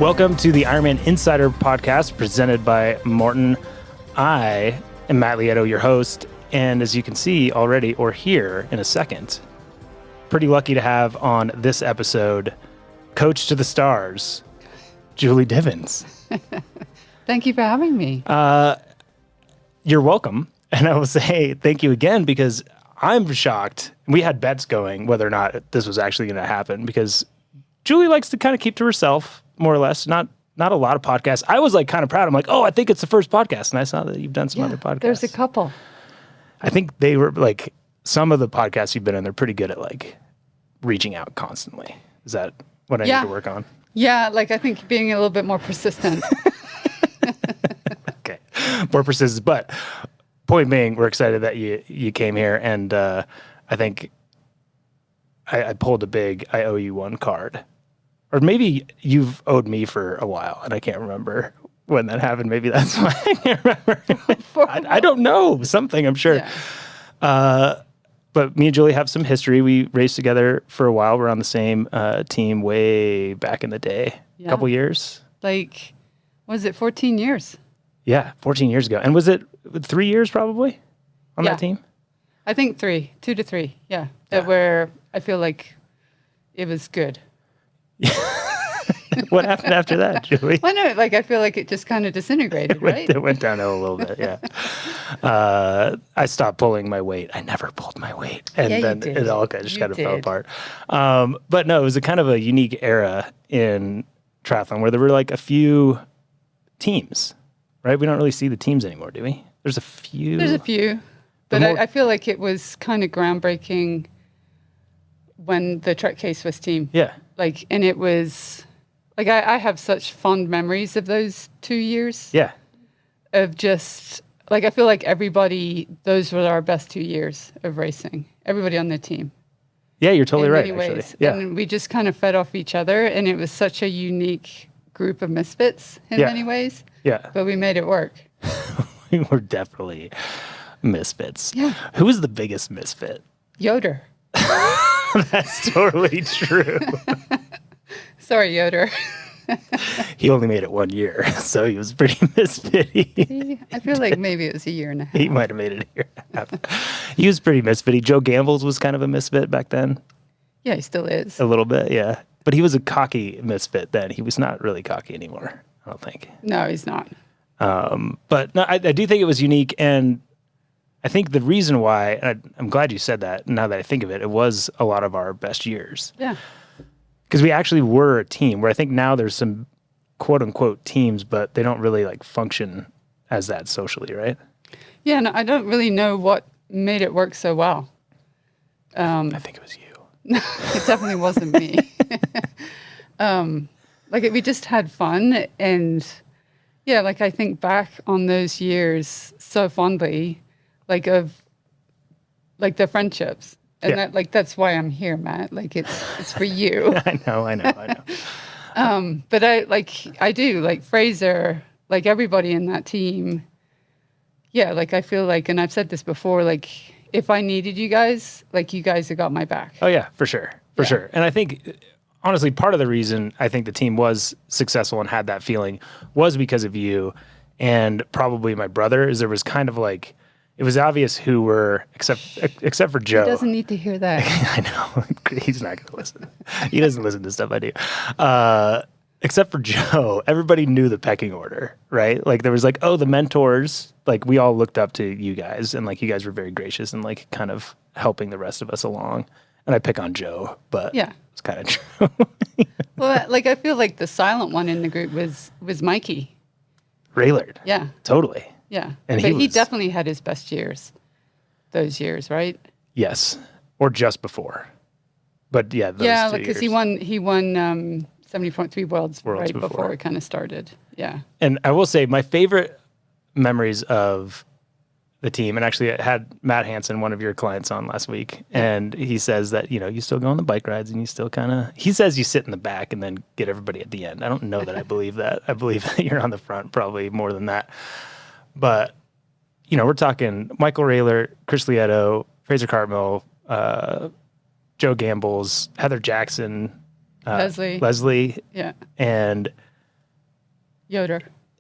Welcome to the IRONMAN Insider podcast presented by Maurten. I am Matt Lieto, your host, and as you can see already or hear in a second, pretty lucky to have on this episode, Coach to the Stars, Julie Dibens. Thank you for having me. You're welcome. And I will say thank you again because I'm shocked. We had bets going whether or not this was actually going to happen because Julie likes to kind of keep to herself, more or less. Not a lot of podcasts. I was like kind of proud. I'm like, oh, I think it's the first podcast. And I saw that you've done some other podcasts. There's a couple. I think they were like, some of the podcasts you've been in, they're pretty good at like reaching out constantly. Is that what I need to work on? Yeah, like I think being a little bit more persistent. Okay, more persistent. But point being, we're excited that you came here. And I think I pulled a big I owe you one card. Or maybe you've owed me for a while, and I can't remember when that happened. Maybe that's why I can't remember. I don't know. Something, I'm sure. Yeah. But me and Julie have some history. We raced together for a while. We're on the same team way back in the day. A couple years. Like, was it 14 years? Yeah, 14 years ago. And was it 3 years probably on that team? I think 2 to 3. Yeah. Where I feel like it was good. What happened after that, Julie? Well, no, like I feel like it just kind of disintegrated, right? It went downhill a little bit, yeah. I stopped pulling my weight. I never pulled my weight. And then it all just kind of fell apart. But no, it was a kind of a unique era in triathlon where there were like a few teams, right? We don't really see the teams anymore, do we? There's a few. But I feel like it was kind of groundbreaking when the Trek Case was team. Yeah. Like, and it was, like, I have such fond memories of those 2 years. Yeah. Of just, like, I feel like those were our best 2 years of racing. Everybody on the team. Yeah, you're totally right, in many ways. Actually. Yeah. And we just kind of fed off each other, and it was such a unique group of misfits in many ways. Yeah. But we made it work. We were definitely misfits. Yeah. Who was the biggest misfit? Yoder. That's totally true. Sorry, Yoder. He only made it 1 year, so he was pretty misfitty. I feel like maybe it was a year and a half. He might have made it a year and a half. He was pretty misfitty. Joe Gambles was kind of a misfit back then. Yeah, he still is. A little bit, yeah. But he was a cocky misfit then. He was not really cocky anymore, I don't think. No, he's not. But no, I do think it was unique, and I think the reason why, and I'm glad you said that, now that I think of it, it was a lot of our best years. Yeah. Because we actually were a team, where I think now there's some quote-unquote teams, but they don't really like function as that socially, right? Yeah, no, I don't really know what made it work so well. I think it was you. It definitely wasn't me. We just had fun, and yeah, like I think back on those years so fondly, like of like the friendships, and that's why I'm here, Matt. Like it's for you. I know. But I do like Fraser, like everybody in that team. Yeah, like I feel like, and I've said this before, like if I needed you guys, like you guys have got my back. Oh yeah, for sure. And I think honestly, part of the reason I think the team was successful and had that feeling was because of you and probably my brother. Is there was kind of like, it was obvious who were, except for Joe. He doesn't need to hear that. I know. He's not going to listen. He doesn't listen to stuff I do. Except for Joe, everybody knew the pecking order, right? Like there was like, oh, the mentors, like we all looked up to you guys, and like you guys were very gracious and like kind of helping the rest of us along. And I pick on Joe, but it's kind of true. Well, like I feel like the silent one in the group was Mikey. Raylard. Yeah. Totally. Yeah. But he definitely had his best years, those years, right? Yes. Or just before. But yeah, those 2 years. Because he won 70.3 Worlds right before it kind of started. Yeah. And I will say my favorite memories of the team, and actually I had Matt Hansen, one of your clients, on last week, and he says that, you still go on the bike rides and you still he says you sit in the back and then get everybody at the end. I don't know that I believe that. I believe that you're on the front probably more than that. But, we're talking Michael Raylor, Chris Lieto, Fraser Cartmill, Joe Gambles, Heather Jackson, Leslie. Yeah. And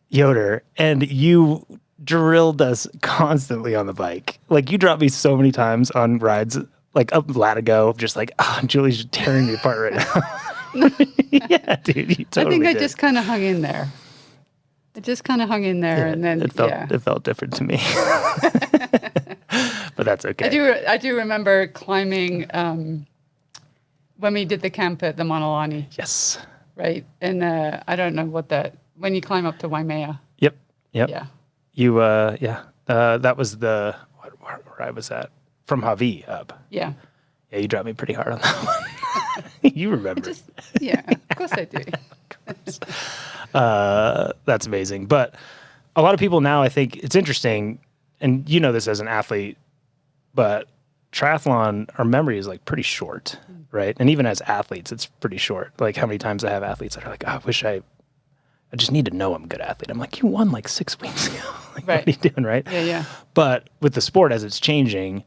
Yoder, and you drilled us constantly on the bike. Like, you dropped me so many times on rides, like up Latigo, just like, Julie's tearing me apart right now. Yeah, dude, you totally I think I did. just kind of hung in there. And then it felt different to me. But that's okay. I do remember climbing when we did the camp at the Monolani. Yes. Right, and I don't know when you climb up to Waimea. Yep. Yeah. You that was the where I was at from Hawi up. Yeah. Yeah, you dropped me pretty hard on that one. You remember? Of course I do. That's amazing. But a lot of people now, I think it's interesting, and you know this as an athlete, but triathlon, our memory is like pretty short, right? And even as athletes, it's pretty short. Like, how many times I have athletes that are like, I wish I just need to know I'm a good athlete. I'm like, you won like 6 weeks ago. Like, right. What are you doing, right? Yeah. But with the sport as it's changing,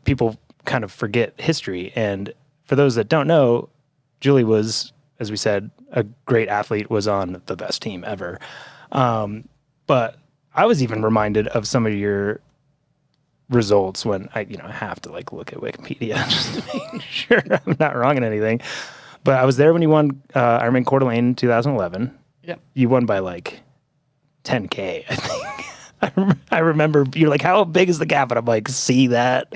people kind of forget history. And for those that don't know, Julie was, as we said, a great athlete, was on the best team ever. But I was even reminded of some of your results when I have to like look at Wikipedia just to make sure I'm not wrong in anything. But I was there when you won Ironman Coeur d'Alene in 2011. Yeah. You won by like 10K, I think. I remember you're like, how big is the gap? And I'm like, see that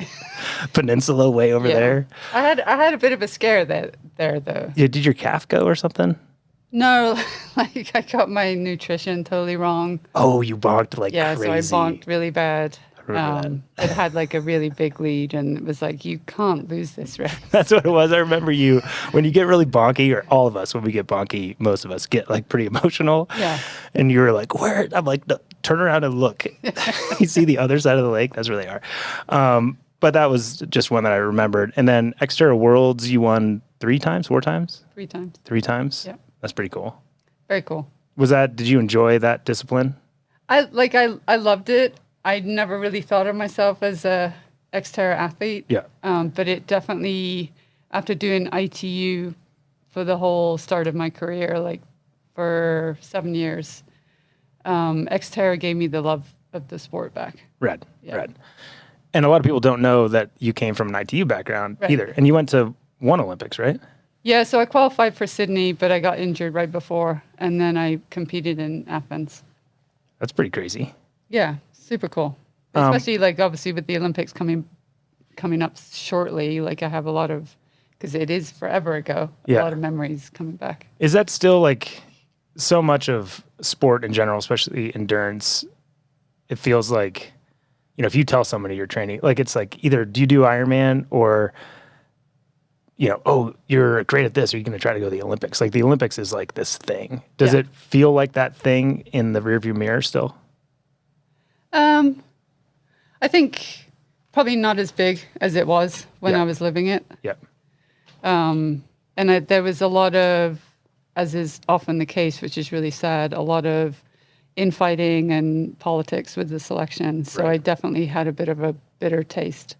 peninsula way over there? I had a bit of a scare there though. Yeah, did your calf go or something? No, like I got my nutrition totally wrong. Oh, you bonked like crazy. crazy. Yeah, so I bonked really bad. It had like a really big lead, and it was like, you can't lose this race. That's what it was. I remember you, when you get really bonky, or all of us, when we get bonky, most of us get like pretty emotional. Yeah. And you were like, where? I'm like, no, turn around and look. You see the other side of the lake? That's where they are. But that was just one that I remembered. And then Xterra Worlds, you won 3 times, 4 times? 3 times. 3 times? Yeah. That's pretty cool. Very cool. Did you enjoy that discipline? I loved it. I never really thought of myself as a Xterra athlete. Yeah. But it definitely, after doing ITU for the whole start of my career, like for 7 years, Xterra gave me the love of the sport back. Rad. And a lot of people don't know that you came from an ITU background either. And you went to 1 Olympics, right? Yeah, so I qualified for Sydney, but I got injured right before, and then I competed in Athens. That's pretty crazy. Yeah, super cool. Especially like obviously with the Olympics coming up shortly, like I have a lot of, because it is forever ago, a lot of memories coming back. Is that still like so much of sport in general, especially endurance? It feels like, if you tell somebody you're training, like it's like either do you do Ironman or, oh, you're great at this, or you're going to try to go to the Olympics. Like the Olympics is like this thing. Does it feel like that thing in the rearview mirror still? I think probably not as big as it was when I was living it. Yeah. And there was a lot of, as is often the case, which is really sad, a lot of infighting and politics with the selection. So I definitely had a bit of a bitter taste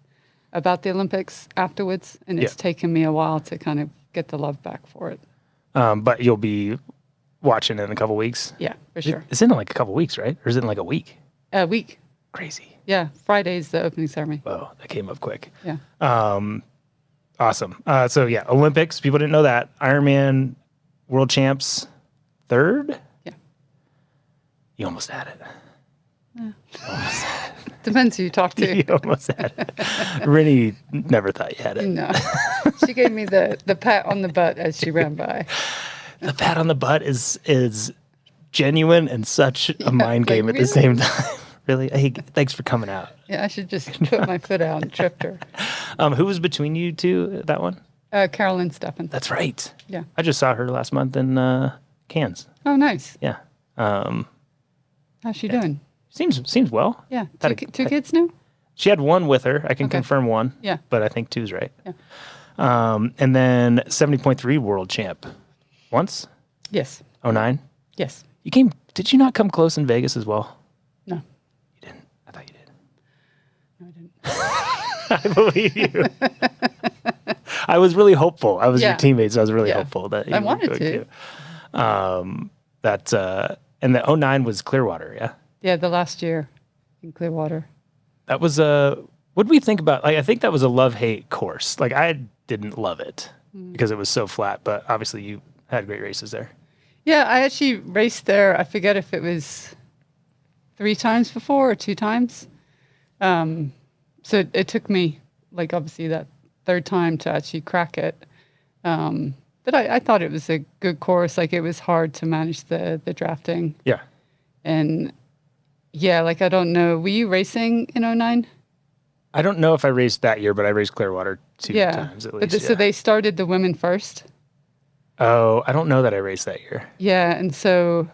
about the Olympics afterwards, and it's taken me a while to kind of get the love back for it. But you'll be watching in a couple weeks? Yeah, for sure. It's in like a couple weeks, right? Or is it in like a week? A week. Crazy. Yeah, Friday's the opening ceremony. Whoa, that came up quick. Yeah. Awesome. So yeah, Olympics, people didn't know that. Ironman World Champs, 3rd? Yeah. You almost had it. Yeah. Depends who you talk to. You almost had it. Rennie never thought you had it. No. She gave me the pat on the butt as she ran by. The pat on the butt is genuine and such a mind game at the same time. Really? Hey, thanks for coming out. Yeah, I should just put my foot out and tripped her. Who was between you two, that one? Carolyn Steffen. That's right. Yeah. I just saw her last month in Cairns. Oh, nice. Yeah. How's she doing? Seems well. Yeah. Two kids now? She had 1 with her. I can confirm 1. Yeah. But I think 2's right. Yeah. And then 70.3 world champ. Once? Yes. 09? Yes. Did you not come close in Vegas as well? No. You didn't? I thought you did. No, I didn't. I believe you. I was really hopeful. I was your teammate, so I was really hopeful that you I wanted to. That and the 09 was Clearwater, yeah. Yeah, the last year in Clearwater. That was what did we think about? Like, I think that was a love-hate course. Like, I didn't love it because it was so flat, but obviously you had great races there. Yeah, I actually raced there. I forget if it was 3 times before or 2 times. So it took me, like, obviously that 3rd time to actually crack it. But I thought it was a good course. Like, it was hard to manage the drafting. Yeah. And yeah, like, I don't know. Were you racing in 09? I don't know if I raced that year, but I raced Clearwater 2 times at least. But so they started the women first. Oh, I don't know that I raced that year. Yeah, and so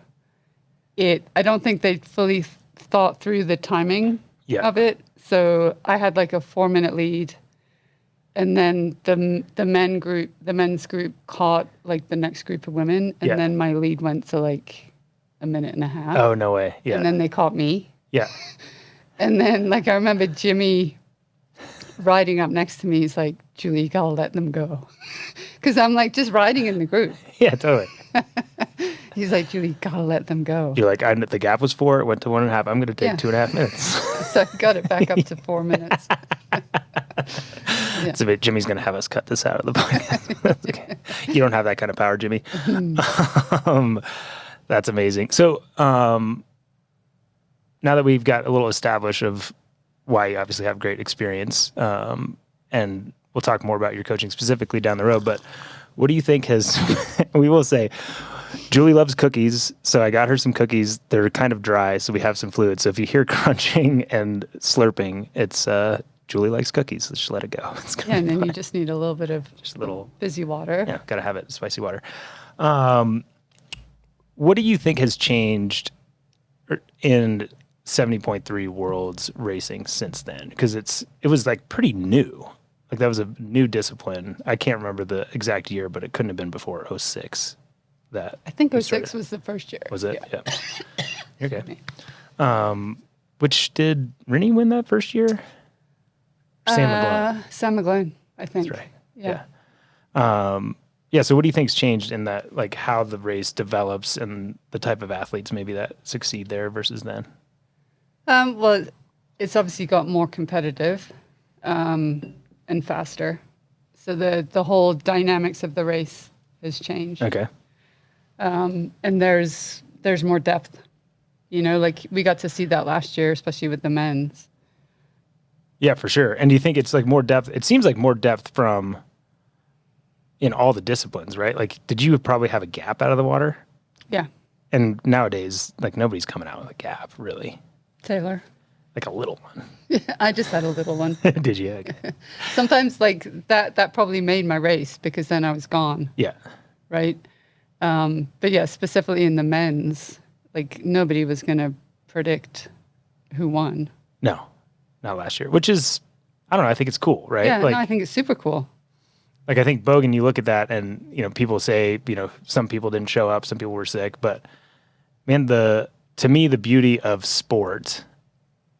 I don't think they fully thought through the timing of it. So I had like a 4-minute lead, and then the men's group caught like the next group of women, and then my lead went to like a minute and a half. Oh, no way. Yeah. And then they caught me. Yeah. And then, like, I remember Jimmy riding up next to me. He's like, Julie, you gotta let them go. Because I'm like just riding in the group. Yeah, totally. He's like, Julie, you gotta let them go. You're like, the gap was 4, it went to 1.5. I'm going to take 2.5 minutes. So I got it back up to 4 minutes. It's a bit, Jimmy's going to have us cut this out of the podcast. Okay. You don't have that kind of power, Jimmy. That's amazing. So now that we've got a little established of why you obviously have great experience, and we'll talk more about your coaching specifically down the road, but what do you think we will say, Julie loves cookies, so I got her some cookies. They're kind of dry, so we have some fluid. So if you hear crunching and slurping, it's Julie likes cookies. Let's just let it go. And then you just need a little bit of just a little fizzy water. Yeah, got to have it, spicy water. What do you think has changed in 70.3 Worlds racing since then? Because it was like pretty new. Like that was a new discipline. I can't remember the exact year, but it couldn't have been before 06. I think 06 was the first year. Was it? Yeah. Okay. Which did Rennie win that first year? Sam McGlone. Sam McGlone, I think. That's right. Yeah. Yeah. So what do you think's changed in that, like how the race develops and the type of athletes maybe that succeed there versus then? Well, it's obviously got more competitive and faster. So the whole dynamics of the race has changed. Okay. And there's more depth. You know, like we got to see that last year, especially with the men's. Yeah, for sure. And do you think it's like more depth? It seems like more depth in all the disciplines, right? Like, did you probably have a gap out of the water? Yeah. And nowadays, like nobody's coming out with a gap, really. Taylor. Like a little one. Yeah, I just had a little one. Did you? Okay. Sometimes like that probably made my race because then I was gone. Yeah. Right. But yeah, specifically in the men's, like nobody was going to predict who won. No, not last year, which is, I don't know. I think it's cool, right? Yeah, like, no, I think it's super cool. Like, I think Bogan, you look at that and, people say, some people didn't show up, some people were sick, but man, to me, the beauty of sport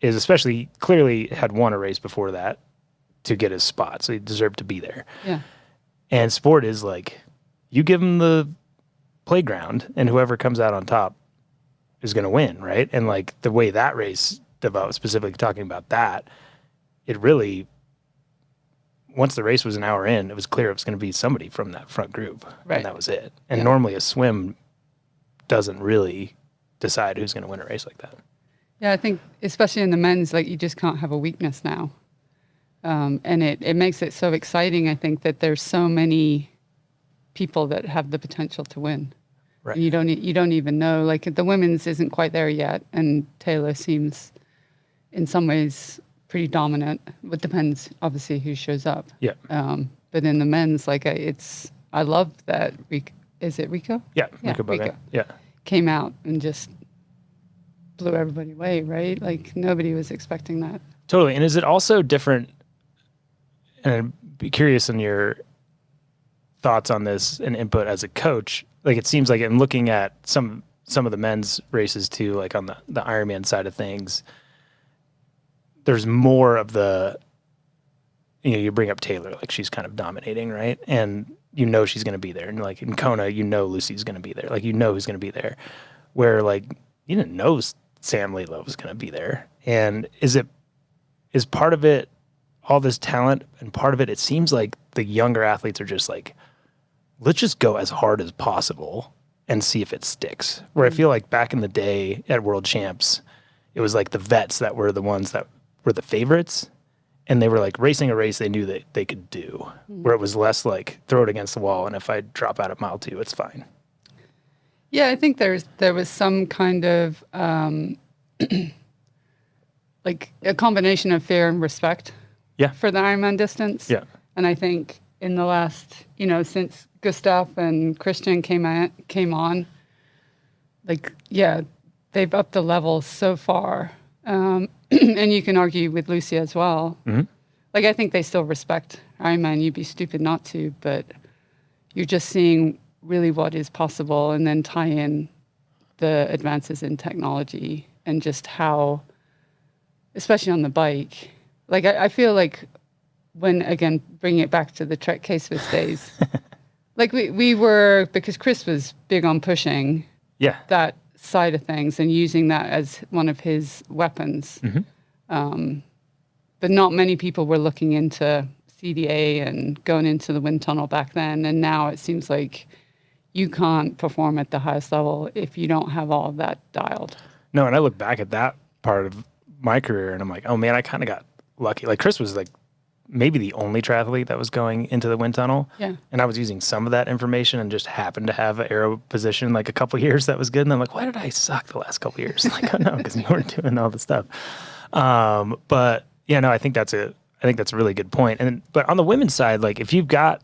is, especially clearly had won a race before that to get his spot. So he deserved to be there. Yeah. And sport is like, you give him the playground and whoever comes out on top is going to win. Right. And like the way that race developed, specifically talking about that, it really, once the race was an hour in, it was clear it was going to be somebody from that front group. Right. And that was it. And normally a swim doesn't really decide who's going to win a race like that. Yeah, I think especially in the men's, like you just can't have a weakness now. And it makes it so exciting, I think, that there's so many people that have the potential to win. Right. And you don't even know. Like the women's isn't quite there yet, and Taylor seems in some ways pretty dominant. It depends, obviously, who shows up. Yeah. But in the men's, like I love that. Is it Rico? Yeah, Rico. Yeah. Came out and just blew everybody away, right? Like nobody was expecting that. Totally. And is it also different? And I'd be curious on your thoughts on this and input as a coach. Like it seems like in looking at some of the men's races too, like on the Ironman side of things, there's more of the you bring up Taylor, like she's kind of dominating, right? And you know she's going to be there. And like in Kona, you know Lucy's going to be there. Like you know who's going to be there. Where like you didn't know Sam Laidlow was going to be there. And is part of it all this talent, and part of it seems like the younger athletes are just like, let's just go as hard as possible and see if it sticks. Where I feel like back in the day at World Champs, it was like the vets that were the ones that were the favorites, and they were like racing a race they knew that they could do, where it was less like throw it against the wall, and if I drop out at mile 2, it's fine. Yeah, I think there was some kind of like a combination of fear and respect for the Ironman distance. Yeah. And I think in the last, since Gustav and Christian came on, like, yeah, they've upped the level so far. And you can argue with Lucy as well. Mm-hmm. Like, I think they still respect Ironman. You'd be stupid not to, but you're just seeing really what is possible, and then tie in the advances in technology and just how, especially on the bike, like I feel like when, again, bringing it back to the Trek K-Swiss days, like we were, because Chris was big on pushing that side of things and using that as one of his weapons. Mm-hmm. But not many people were looking into CDA and going into the wind tunnel back then. And now it seems like you can't perform at the highest level if you don't have all of that dialed. No, and I look back at that part of my career and I'm like, oh man, I kind of got lucky. Like Chris was like maybe the only triathlete that was going into the wind tunnel. Yeah. And I was using some of that information and just happened to have an aero position like a couple of years that was good. And I'm like, why did I suck the last couple of years? Like, oh no, because you weren't doing all the stuff. But yeah, no, I think that's a really good point. But on the women's side, like if you've got,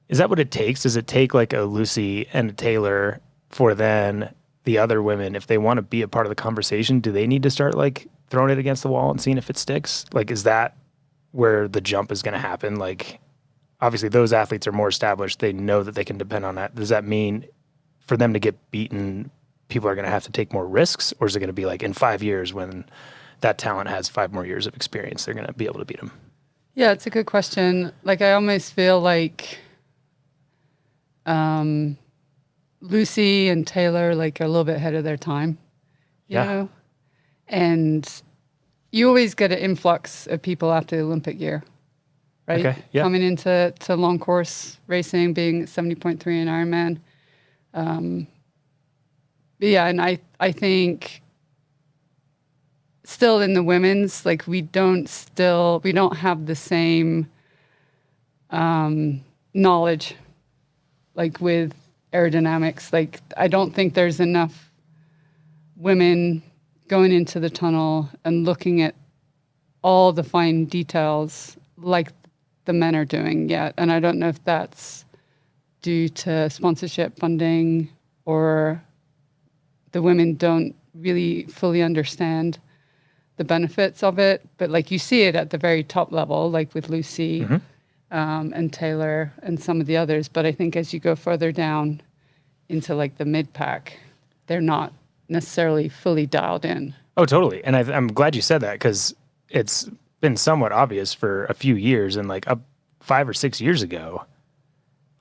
is that what it takes? Does it take like a Lucy and a Taylor for then the other women, if they want to be a part of the conversation, do they need to start like throwing it against the wall and seeing if it sticks? Like, is that where the jump is going to happen? Like, obviously those athletes are more established. They know that they can depend on that. Does that mean for them to get beaten, people are going to have to take more risks? Or is it going to be like in 5 years when that talent has 5 more years of experience, they're going to be able to beat them? Yeah, it's a good question. Like, I almost feel like Lucy and Taylor like are a little bit ahead of their time, you know? And you always get an influx of people after the Olympic year, right? Okay, yeah. Coming into long course racing, being 70.3 in Ironman. But yeah, and I think still in the women's, like we don't have the same knowledge, like with aerodynamics. Like I don't think there's enough women going into the tunnel and looking at all the fine details like the men are doing yet. And I don't know if that's due to sponsorship funding or the women don't really fully understand the benefits of it. But like you see it at the very top level, like with Lucy and Taylor and some of the others. But I think as you go further down into like the mid-pack, they're not necessarily fully dialed in. Oh, totally. And I'm glad you said that because it's been somewhat obvious for a few years. And like 5 or 6 years ago,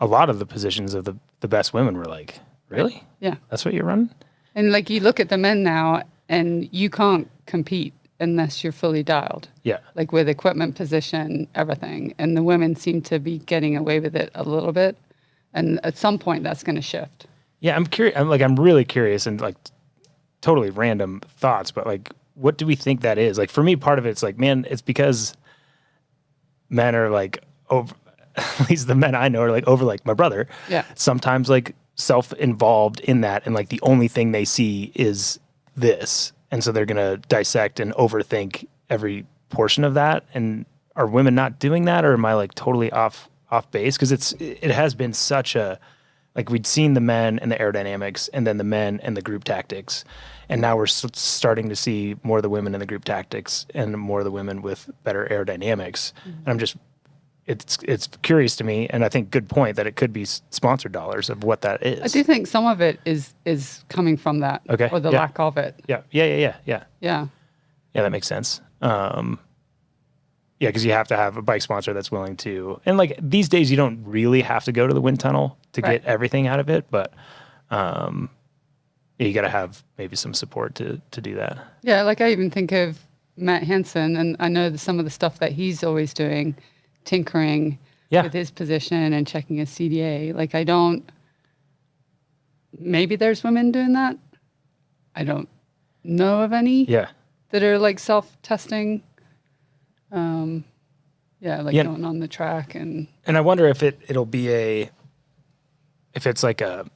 a lot of the positions of the best women were like, really? Yeah. That's what you're running? And like you look at the men now and you can't compete unless you're fully dialed. Yeah. Like with equipment position, everything. And the women seem to be getting away with it a little bit. And at some point that's going to shift. Yeah, I'm curious. I'm really curious and like totally random thoughts, but like, what do we think that is? Like for me, part of it's like, man, it's because men are like over, at least the men I know are like over like my brother. Yeah. Sometimes like self-involved in that. And like the only thing they see is this. And so they're going to dissect and overthink every portion of that. And are women not doing that? Or am I like totally off base? Cause it has been such a, like we'd seen the men and the aerodynamics and then the men and the group tactics. And now we're starting to see more of the women in the group tactics and more of the women with better aerodynamics. Mm-hmm. And I'm just, it's curious to me. And I think good point that it could be sponsored dollars of what that is. I do think some of it is coming from that or the lack of it. Yeah. Yeah. Yeah, that makes sense. Yeah, Yeah, because you have to have a bike sponsor that's willing to, and like these days, you don't really have to go to the wind tunnel to get everything out of it, but you got to have maybe some support to do that. Yeah, like I even think of Matt Hansen, and I know some of the stuff that he's always doing, tinkering with his position and checking his CDA. Like maybe there's women doing that. I don't know of any that are like self-testing. Going on the track and I wonder if it'll be if it's like a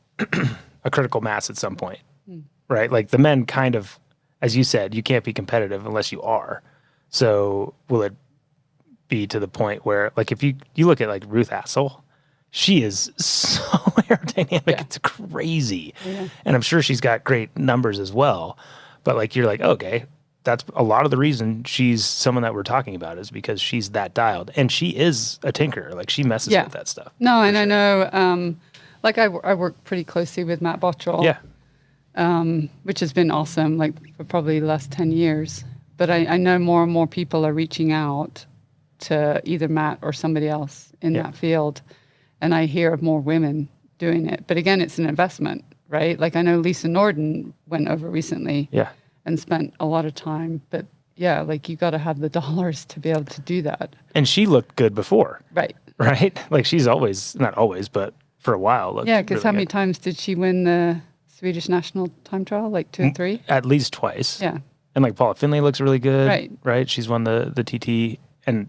critical mass at some point, right? Like the men kind of, as you said, you can't be competitive unless you are. So will it be to the point where, like, if you look at like Ruth Assel, she is so aerodynamic, it's crazy, and I'm sure she's got great numbers as well. But like you're like, okay, that's a lot of the reason she's someone that we're talking about is because she's that dialed, and she is a tinkerer. Like she messes with that stuff. No, and I know, like I work pretty closely with Matt Bottrell, which has been awesome, like for probably the last 10 years. But I know more and more people are reaching out to either Matt or somebody else in that field, and I hear of more women doing it. But again, it's an investment, right? Like I know Lisa Norden went over recently. And spent a lot of time. But yeah, like you got to have the dollars to be able to do that. And she looked good before. Right. Like she's always, not always, but for a while. Yeah, because how many times did she win the Swedish national time trial? Like 2 or 3? At least twice. Yeah. And like Paula Finley looks really good. Right. She's won the TT, and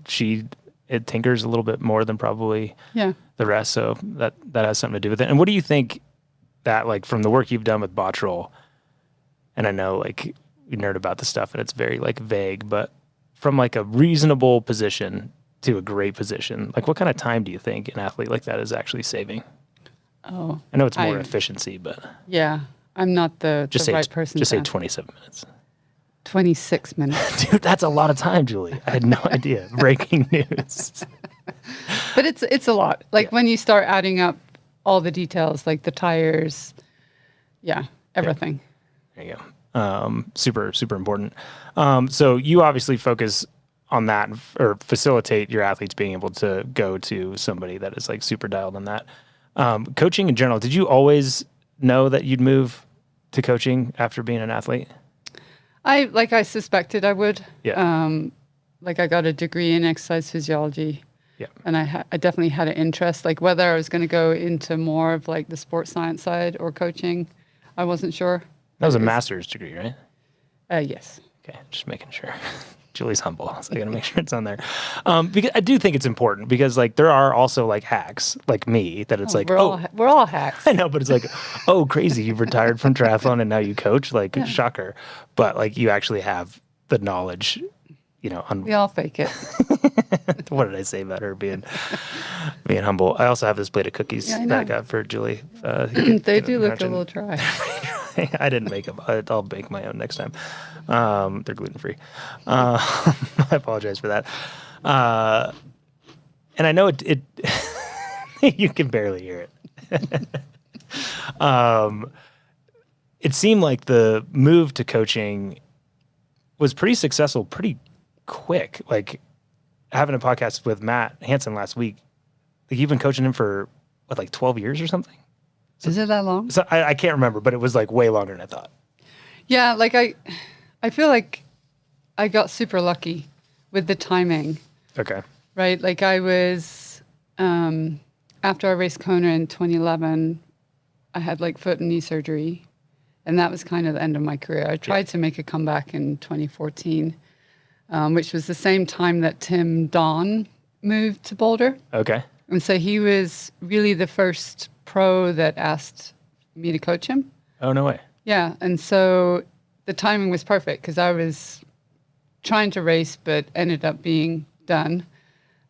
it tinkers a little bit more than probably the rest. So that has something to do with it. And what do you think that, like, from the work you've done with Bottrell, and I know like we nerd about the stuff and it's very like vague, but from like a reasonable position to a great position, like what kind of time do you think an athlete like that is actually saving? Oh, I know it's more efficiency, but I'm not the right person. Just say 27 minutes. 26 minutes. Dude, that's a lot of time, Julie. I had no idea. Breaking news. But it's a lot. Like when you start adding up all the details, like the tires, everything. There you go. Super, super important. So you obviously focus on that or facilitate your athletes being able to go to somebody that is like super dialed on that. Coaching in general, did you always know that you'd move to coaching after being an athlete? I suspected I would. Like I got a degree in exercise physiology. And I definitely had an interest, like whether I was going to go into more of like the sports science side or coaching, I wasn't sure. That was a master's degree, right? Yes. Okay, just making sure. Julie's humble, so I got to make sure it's on there. Because I do think it's important because like there are also like hacks like me that it's like, we're all hacks. I know, but it's like, oh, crazy, you've retired from triathlon and now you coach, like shocker. But like you actually have the knowledge, you know. We all fake it. What did I say about her being humble? I also have this plate of cookies that I got for Julie. They do look a little dry. I didn't make them. I'll bake my own next time. They're gluten-free. I apologize for that. And I know it you can barely hear it. It seemed like the move to coaching was pretty successful pretty quick. Like having a podcast with Matt Hansen last week, like you've been coaching him for what, like 12 years or something? Is it that long? So I can't remember, but it was like way longer than I thought. Yeah, like I feel like I got super lucky with the timing. Okay. Right? Like I was, after I raced Kona in 2011, I had like foot and knee surgery. And that was kind of the end of my career. I tried to make a comeback in 2014, which was the same time that Tim Don moved to Boulder. Okay. And so he was really the first pro that asked me to coach him. Oh, no way. Yeah. And so the timing was perfect because I was trying to race, but ended up being done.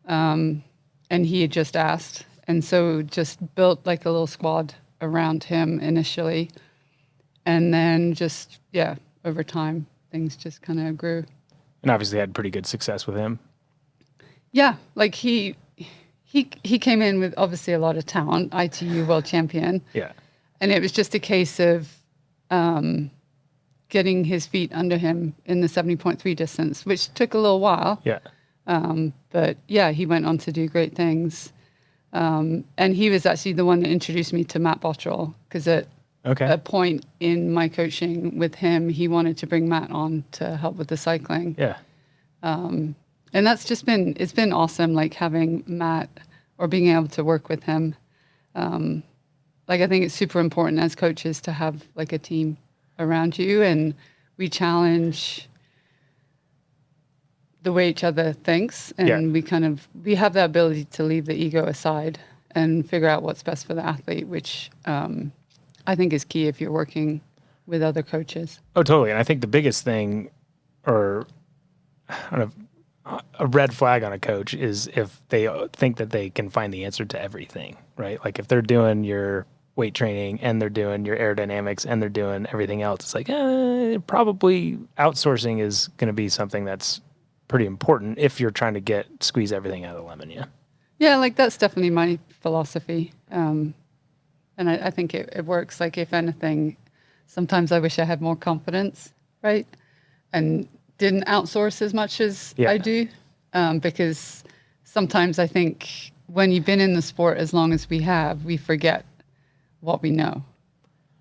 And he had just asked. And so just built like a little squad around him initially. And then just, over time, things just kind of grew. And obviously had pretty good success with him. Yeah. Like he came in with obviously a lot of talent, ITU world champion. Yeah. And it was just a case of getting his feet under him in the 70.3 distance, which took a little while. Yeah. But yeah, he went on to do great things. And he was actually the one that introduced me to Matt Bottrell, because at a point in my coaching with him, he wanted to bring Matt on to help with the cycling. Yeah. And that's just it's been awesome, like having Matt or being able to work with him. Like, I think it's super important as coaches to have like a team around you, and we challenge the way each other thinks, and we have the ability to leave the ego aside and figure out what's best for the athlete, which I think is key if you're working with other coaches. Oh, totally. And I think the biggest thing, or kind of a red flag on a coach, is if they think that they can find the answer to everything, right? Like if they're doing your weight training and they're doing your aerodynamics and they're doing everything else, it's like probably outsourcing is going to be something that's pretty important if you're trying to squeeze everything out of the lemon. Yeah, like that's definitely my philosophy. And I think it works. Like, if anything, sometimes I wish I had more confidence, right? And didn't outsource as much as I do. Because sometimes I think when you've been in the sport as long as we have, we forget what we know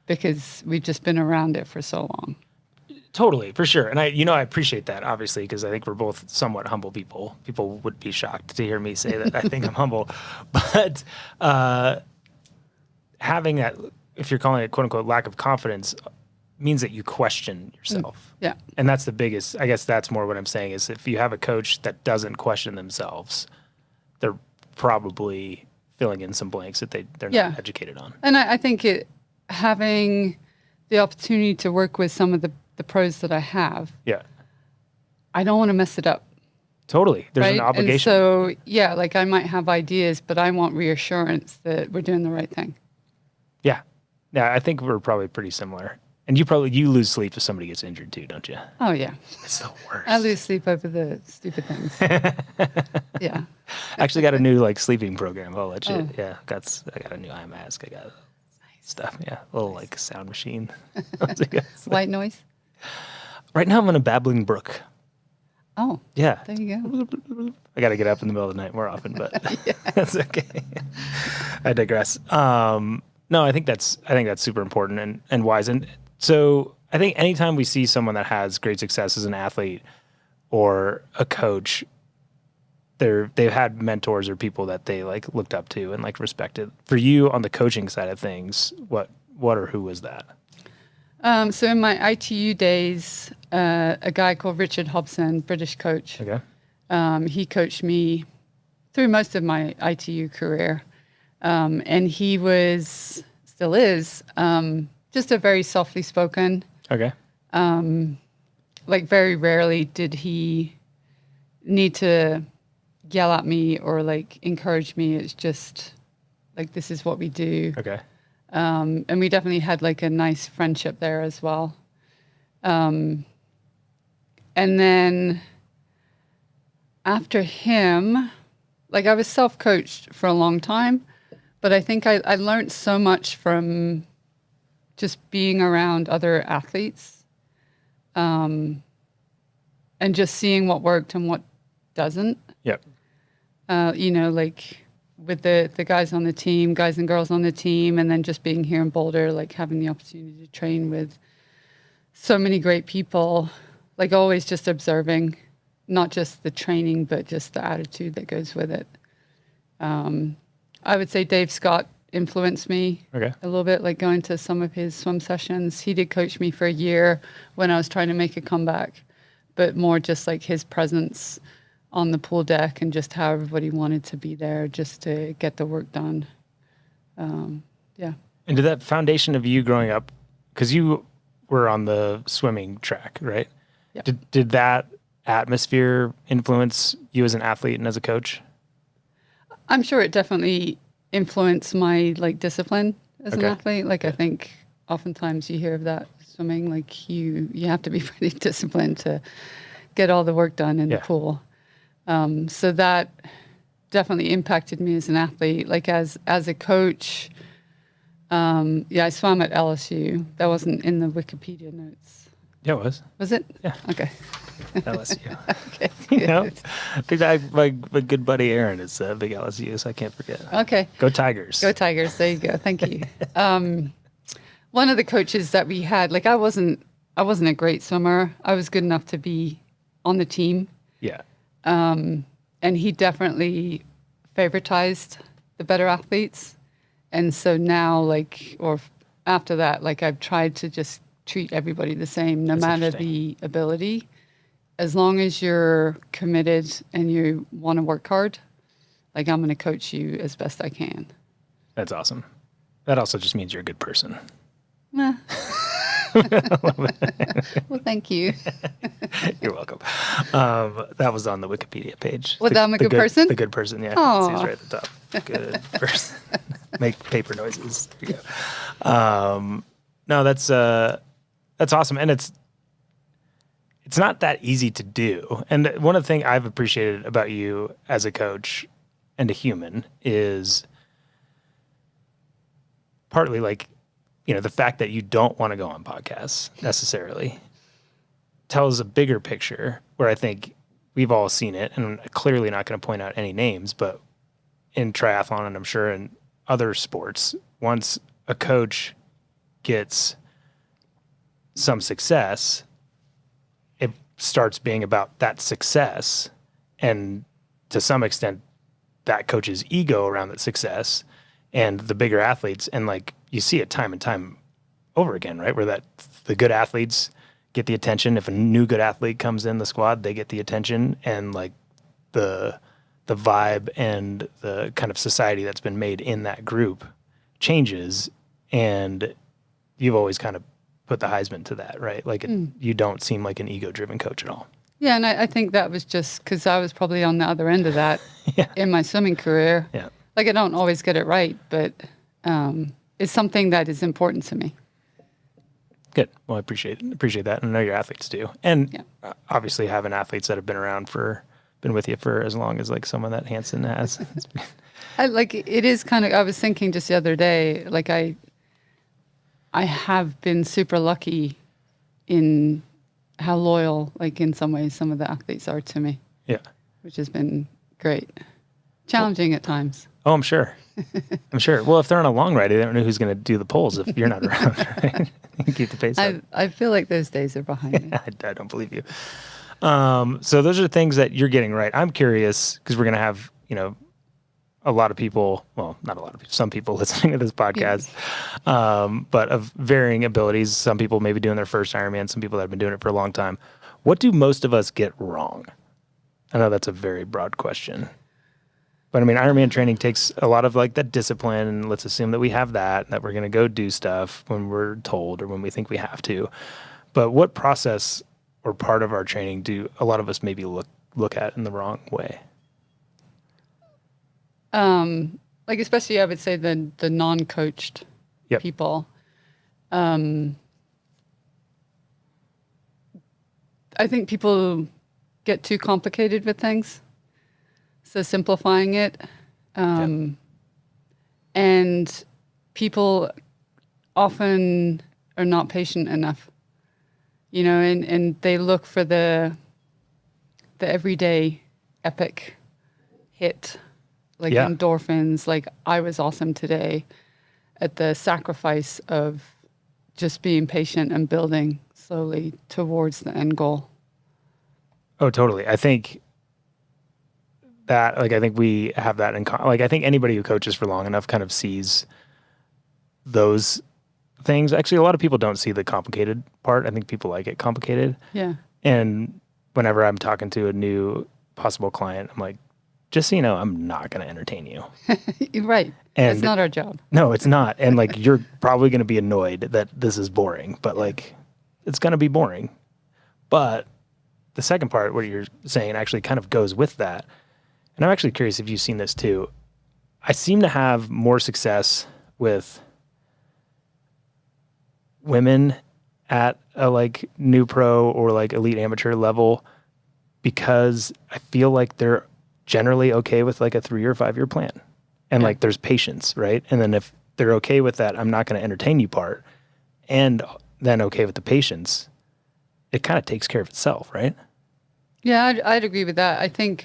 because we've just been around it for so long. Totally, for sure. And I appreciate that, obviously, because I think we're both somewhat humble people. People would be shocked to hear me say that I think I'm humble. But having that, if you're calling it quote unquote lack of confidence, means that you question yourself. Yeah. And that's the biggest, I guess that's more what I'm saying, is if you have a coach that doesn't question themselves, they're probably filling in some blanks that they're not educated on. And I think having the opportunity to work with some of the pros that I have, I don't want to mess it up. Totally. There's an obligation. And so, like I might have ideas, but I want reassurance that we're doing the right thing. Yeah. Yeah, I think we're probably pretty similar. And you lose sleep if somebody gets injured too, don't you? Oh, yeah. It's the worst. I lose sleep over the stupid things. Yeah. Actually got a new sleeping program. I'll let you. Yeah. I got a new eye mask. I got stuff. Yeah. A little sound machine. White noise? Right now I'm in a babbling brook. Oh. Yeah. There you go. I got to get up in the middle of the night more often, but that's okay. I digress. No, I think that's super important and wise. And so I think anytime we see someone that has great success as an athlete or a coach, they've had mentors or people that they looked up to and respected. For you on the coaching side of things, what or who was that? So in my ITU days, a guy called Richard Hobson, British coach. Okay. He coached me through most of my ITU career. And he still is, just a very softly spoken. Okay. Very rarely did he need to yell at me or encourage me. It's just this is what we do. Okay. And we definitely had a nice friendship there as well. And then after him, I was self-coached for a long time. But I think I learned so much from just being around other athletes, and just seeing what worked and what doesn't. Yep. With the guys on the team, guys and girls on the team, and then just being here in Boulder, having the opportunity to train with so many great people, always just observing, not just the training, but just the attitude that goes with it. I would say Dave Scott influenced me a little bit, going to some of his swim sessions. He did coach me for a year when I was trying to make a comeback, but more just his presence on the pool deck and just how everybody wanted to be there just to get the work done. Yeah. And did that foundation of you growing up, because you were on the swimming track, right? Yeah. Did that atmosphere influence you as an athlete and as a coach? I'm sure it definitely influenced my discipline as an athlete. I think oftentimes you hear of that swimming, you have to be pretty disciplined to get all the work done in the pool. So that definitely impacted me as an athlete. As a coach, I swam at LSU. That wasn't in the Wikipedia notes. Yeah, it was. Was it? Yeah. Okay. LSU. Okay. You know, my good buddy Aaron is a big LSU, so I can't forget. Okay. Go Tigers. Go Tigers. There you go. Thank you. One of the coaches that we had, like I wasn't a great swimmer. I was good enough to be on the team. Yeah. And he definitely favoritized the better athletes. And so now, or after that, I've tried to just treat everybody the same, no matter the ability. As long as you're committed and you want to work hard, I'm going to coach you as best I can. That's awesome. That also just means you're a good person. Well, thank you. You're welcome. That was on the Wikipedia page. Was I'm a good person? The good person, yeah. Aww. He's right at the top. Good person. Make paper noises. There you go. No, that's awesome. And it's not that easy to do. And one of the things I've appreciated about you as a coach and a human is partly the fact that you don't want to go on podcasts necessarily tells a bigger picture where I think we've all seen it, and I'm clearly not going to point out any names, but in triathlon, and I'm sure in other sports, once a coach gets some success, it starts being about that success and to some extent that coach's ego around that success and the bigger athletes. And you see it time and time over again, right? Where the good athletes get the attention. If a new good athlete comes in the squad, they get the attention, and the vibe and the kind of society that's been made in that group changes. And you've always kind of put the Heisman to that, right? You don't seem like an ego-driven coach at all. Yeah, and I think that was just because I was probably on the other end of that in my swimming career. Yeah. I don't always get it right, but it's something that is important to me. Good. Well, I appreciate that, and I know your athletes do. And obviously having athletes that have been with you for as long as someone that Hansen has. It is kind of, I was thinking just the other day, I have been super lucky in how loyal, in some ways, some of the athletes are to me. Yeah. Which has been great. Challenging at times. Oh, I'm sure. I'm sure. Well, if they're on a long ride, they don't know who's going to do the polls if you're not around, right? Keep the pace up. I feel like those days are behind me. I don't believe you. So those are things that you're getting right. I'm curious because we're going to have, a lot of people, well, not a lot of people, some people listening to this podcast, but of varying abilities. Some people maybe doing their first Ironman, some people that have been doing it for a long time. What do most of us get wrong? I know that's a very broad question. But I mean, Ironman training takes a lot of that discipline, and let's assume that we have that we're going to go do stuff when we're told or when we think we have to. But what process or part of our training do a lot of us maybe look at in the wrong way? Especially I would say the non-coached people. I think people get too complicated with things. So simplifying it. And people often are not patient enough, and they look for the everyday epic hit, endorphins, I was awesome today, at the sacrifice of just being patient and building slowly towards the end goal. Oh, totally. I think that, I think we have that in common. I think anybody who coaches for long enough kind of sees those things. Actually, a lot of people don't see the complicated part. I think people like it complicated. Yeah. And whenever I'm talking to a new possible client, I'm like, just so you know, I'm not going to entertain you. Right. And it's not our job. No, it's not. And you're probably going to be annoyed that this is boring, but it's going to be boring. But the second part, what you're saying, actually kind of goes with that. And I'm actually curious if you've seen this too. I seem to have more success with women at a new pro or elite amateur level because I feel like they're generally okay with a 3 or 5 year plan. And there's patience, right? And then if they're okay with that, I'm not going to entertain you part, and then okay with the patience, it kind of takes care of itself, right? Yeah, I'd agree with that. I think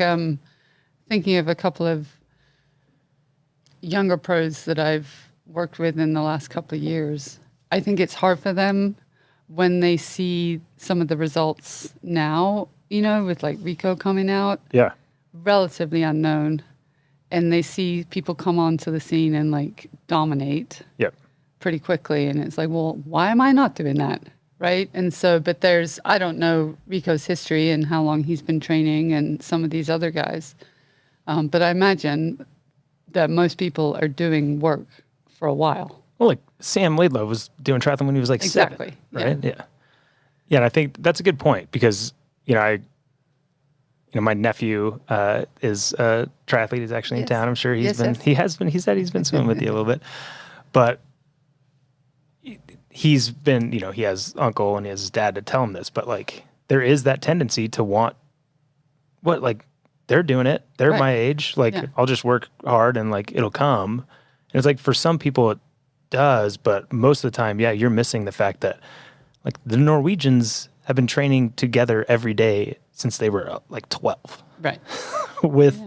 thinking of a couple of younger pros that I've worked with in the last couple of years, I think it's hard for them when they see some of the results now, with like Rico coming out. Yeah. Relatively unknown. And they see people come onto the scene and like dominate pretty quickly. And it's like, well, why am I not doing that? Right. And so, but I don't know Rico's history and how long he's been training and some of these other guys. But I imagine that most people are doing work for a while. Well, like Sam Laidlow was doing triathlon when he was like 7, right? Yeah. Yeah. And I think that's a good point because, my nephew is a triathlete. He's actually in town. I'm sure he said he's been swimming with you a little bit, but he's been, he has uncle and he has his dad to tell him this, but like there is that tendency to want like they're doing it. They're my age. Like I'll just work hard and like it'll come. And it's like for some people it does, but most of the time, you're missing the fact that like the Norwegians have been training together every day since they were like 12. Right. With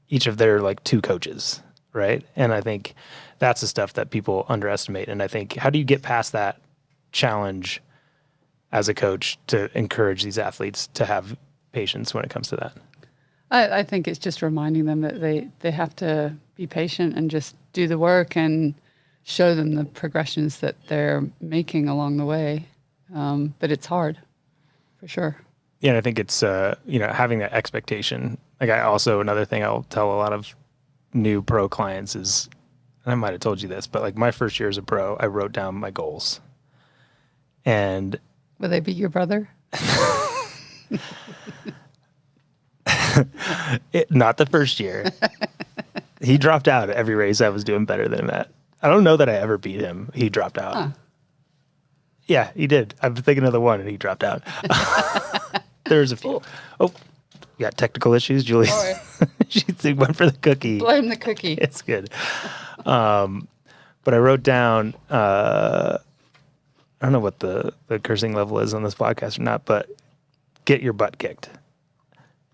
each of their like 2 coaches. Right. And I think that's the stuff that people underestimate. And I think, how do you get past that challenge as a coach to encourage these athletes to have patience when it comes to that? I think it's just reminding them that they have to be patient and just do the work and show them the progressions that they're making along the way. But it's hard, for sure. Yeah, and I think it's, having that expectation. Like another thing I'll tell a lot of new pro clients is, and I might have told you this, but like my first year as a pro, I wrote down my goals. And will they be your brother? Not the first year. He dropped out at every race I was doing better than him at. I don't know that I ever beat him. He dropped out. Huh. Yeah, he did. I'm thinking of the one, and he dropped out. There's a few. Oh, we got technical issues, Julie. She went for the cookie. Blame the cookie. It's good. But I wrote down, I don't know what the cursing level is on this podcast or not, but get your butt kicked.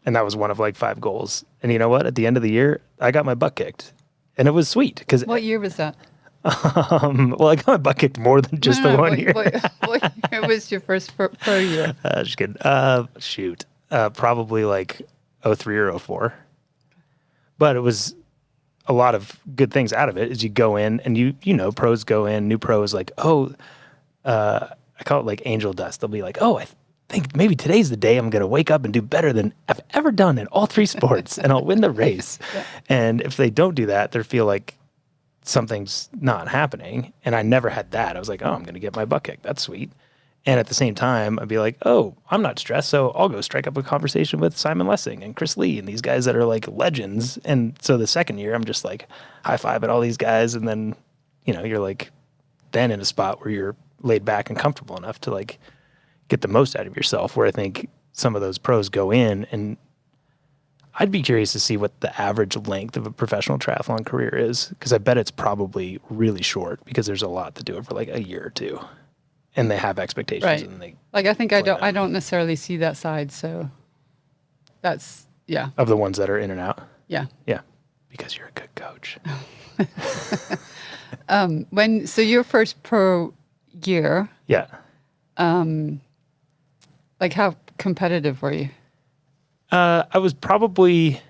And that was one of like 5 goals. And you know what? At the end of the year, I got my butt kicked. And it was sweet. What year was that? Well, I got my butt kicked more than just the 1 year. What year was your first pro year? Just kidding. Shoot. Probably like 03 or 04. But it was a lot of good things out of it is you go in and pros go in, new pros like, I call it like angel dust. They'll be like, I think maybe today's the day I'm going to wake up and do better than I've ever done in all 3 sports and I'll win the race. Yeah. And if they don't do that, they feel like something's not happening. And I never had that. I was like, I'm going to get my butt kicked. That's sweet. And at the same time, I'd be like, I'm not stressed. So I'll go strike up a conversation with Simon Lessing and Chris Lee and these guys that are like legends. And so the second year, I'm just like high-fiving all these guys. And then, you're like then in a spot where you're laid back and comfortable enough to like get the most out of yourself, where I think some of those pros go in, and I'd be curious to see what the average length of a professional triathlon career is, because I bet it's probably really short because there's a lot that do it for like a year or 2, and they have expectations. Right. And they I think I don't necessarily see that side, so that's of the ones that are in and out. Yeah. Yeah, because you're a good coach. So your first pro year. Yeah. Like how competitive were you? I was probably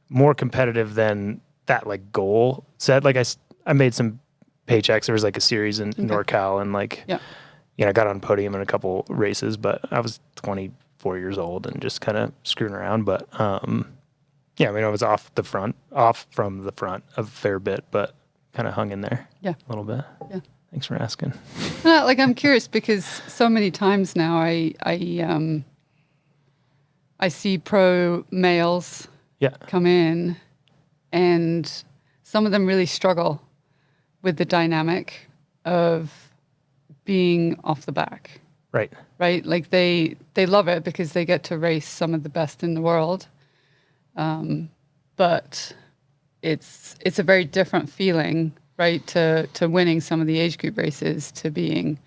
more competitive than that like goal set. Like I made some paychecks. There was like a series in NorCal, and like, I got on podium in a couple races, but I was 24 years old and just kind of screwing around. But, I was off from the front a fair bit, but kind of hung in there a little bit. Yeah. Thanks for asking. No, like I'm curious because so many times now I see pro males come in, and some of them really struggle with the dynamic of being off the back. Right. Right. Like they love it because they get to race some of the best in the world. But it's a very different feeling, right, to winning some of the age group races to being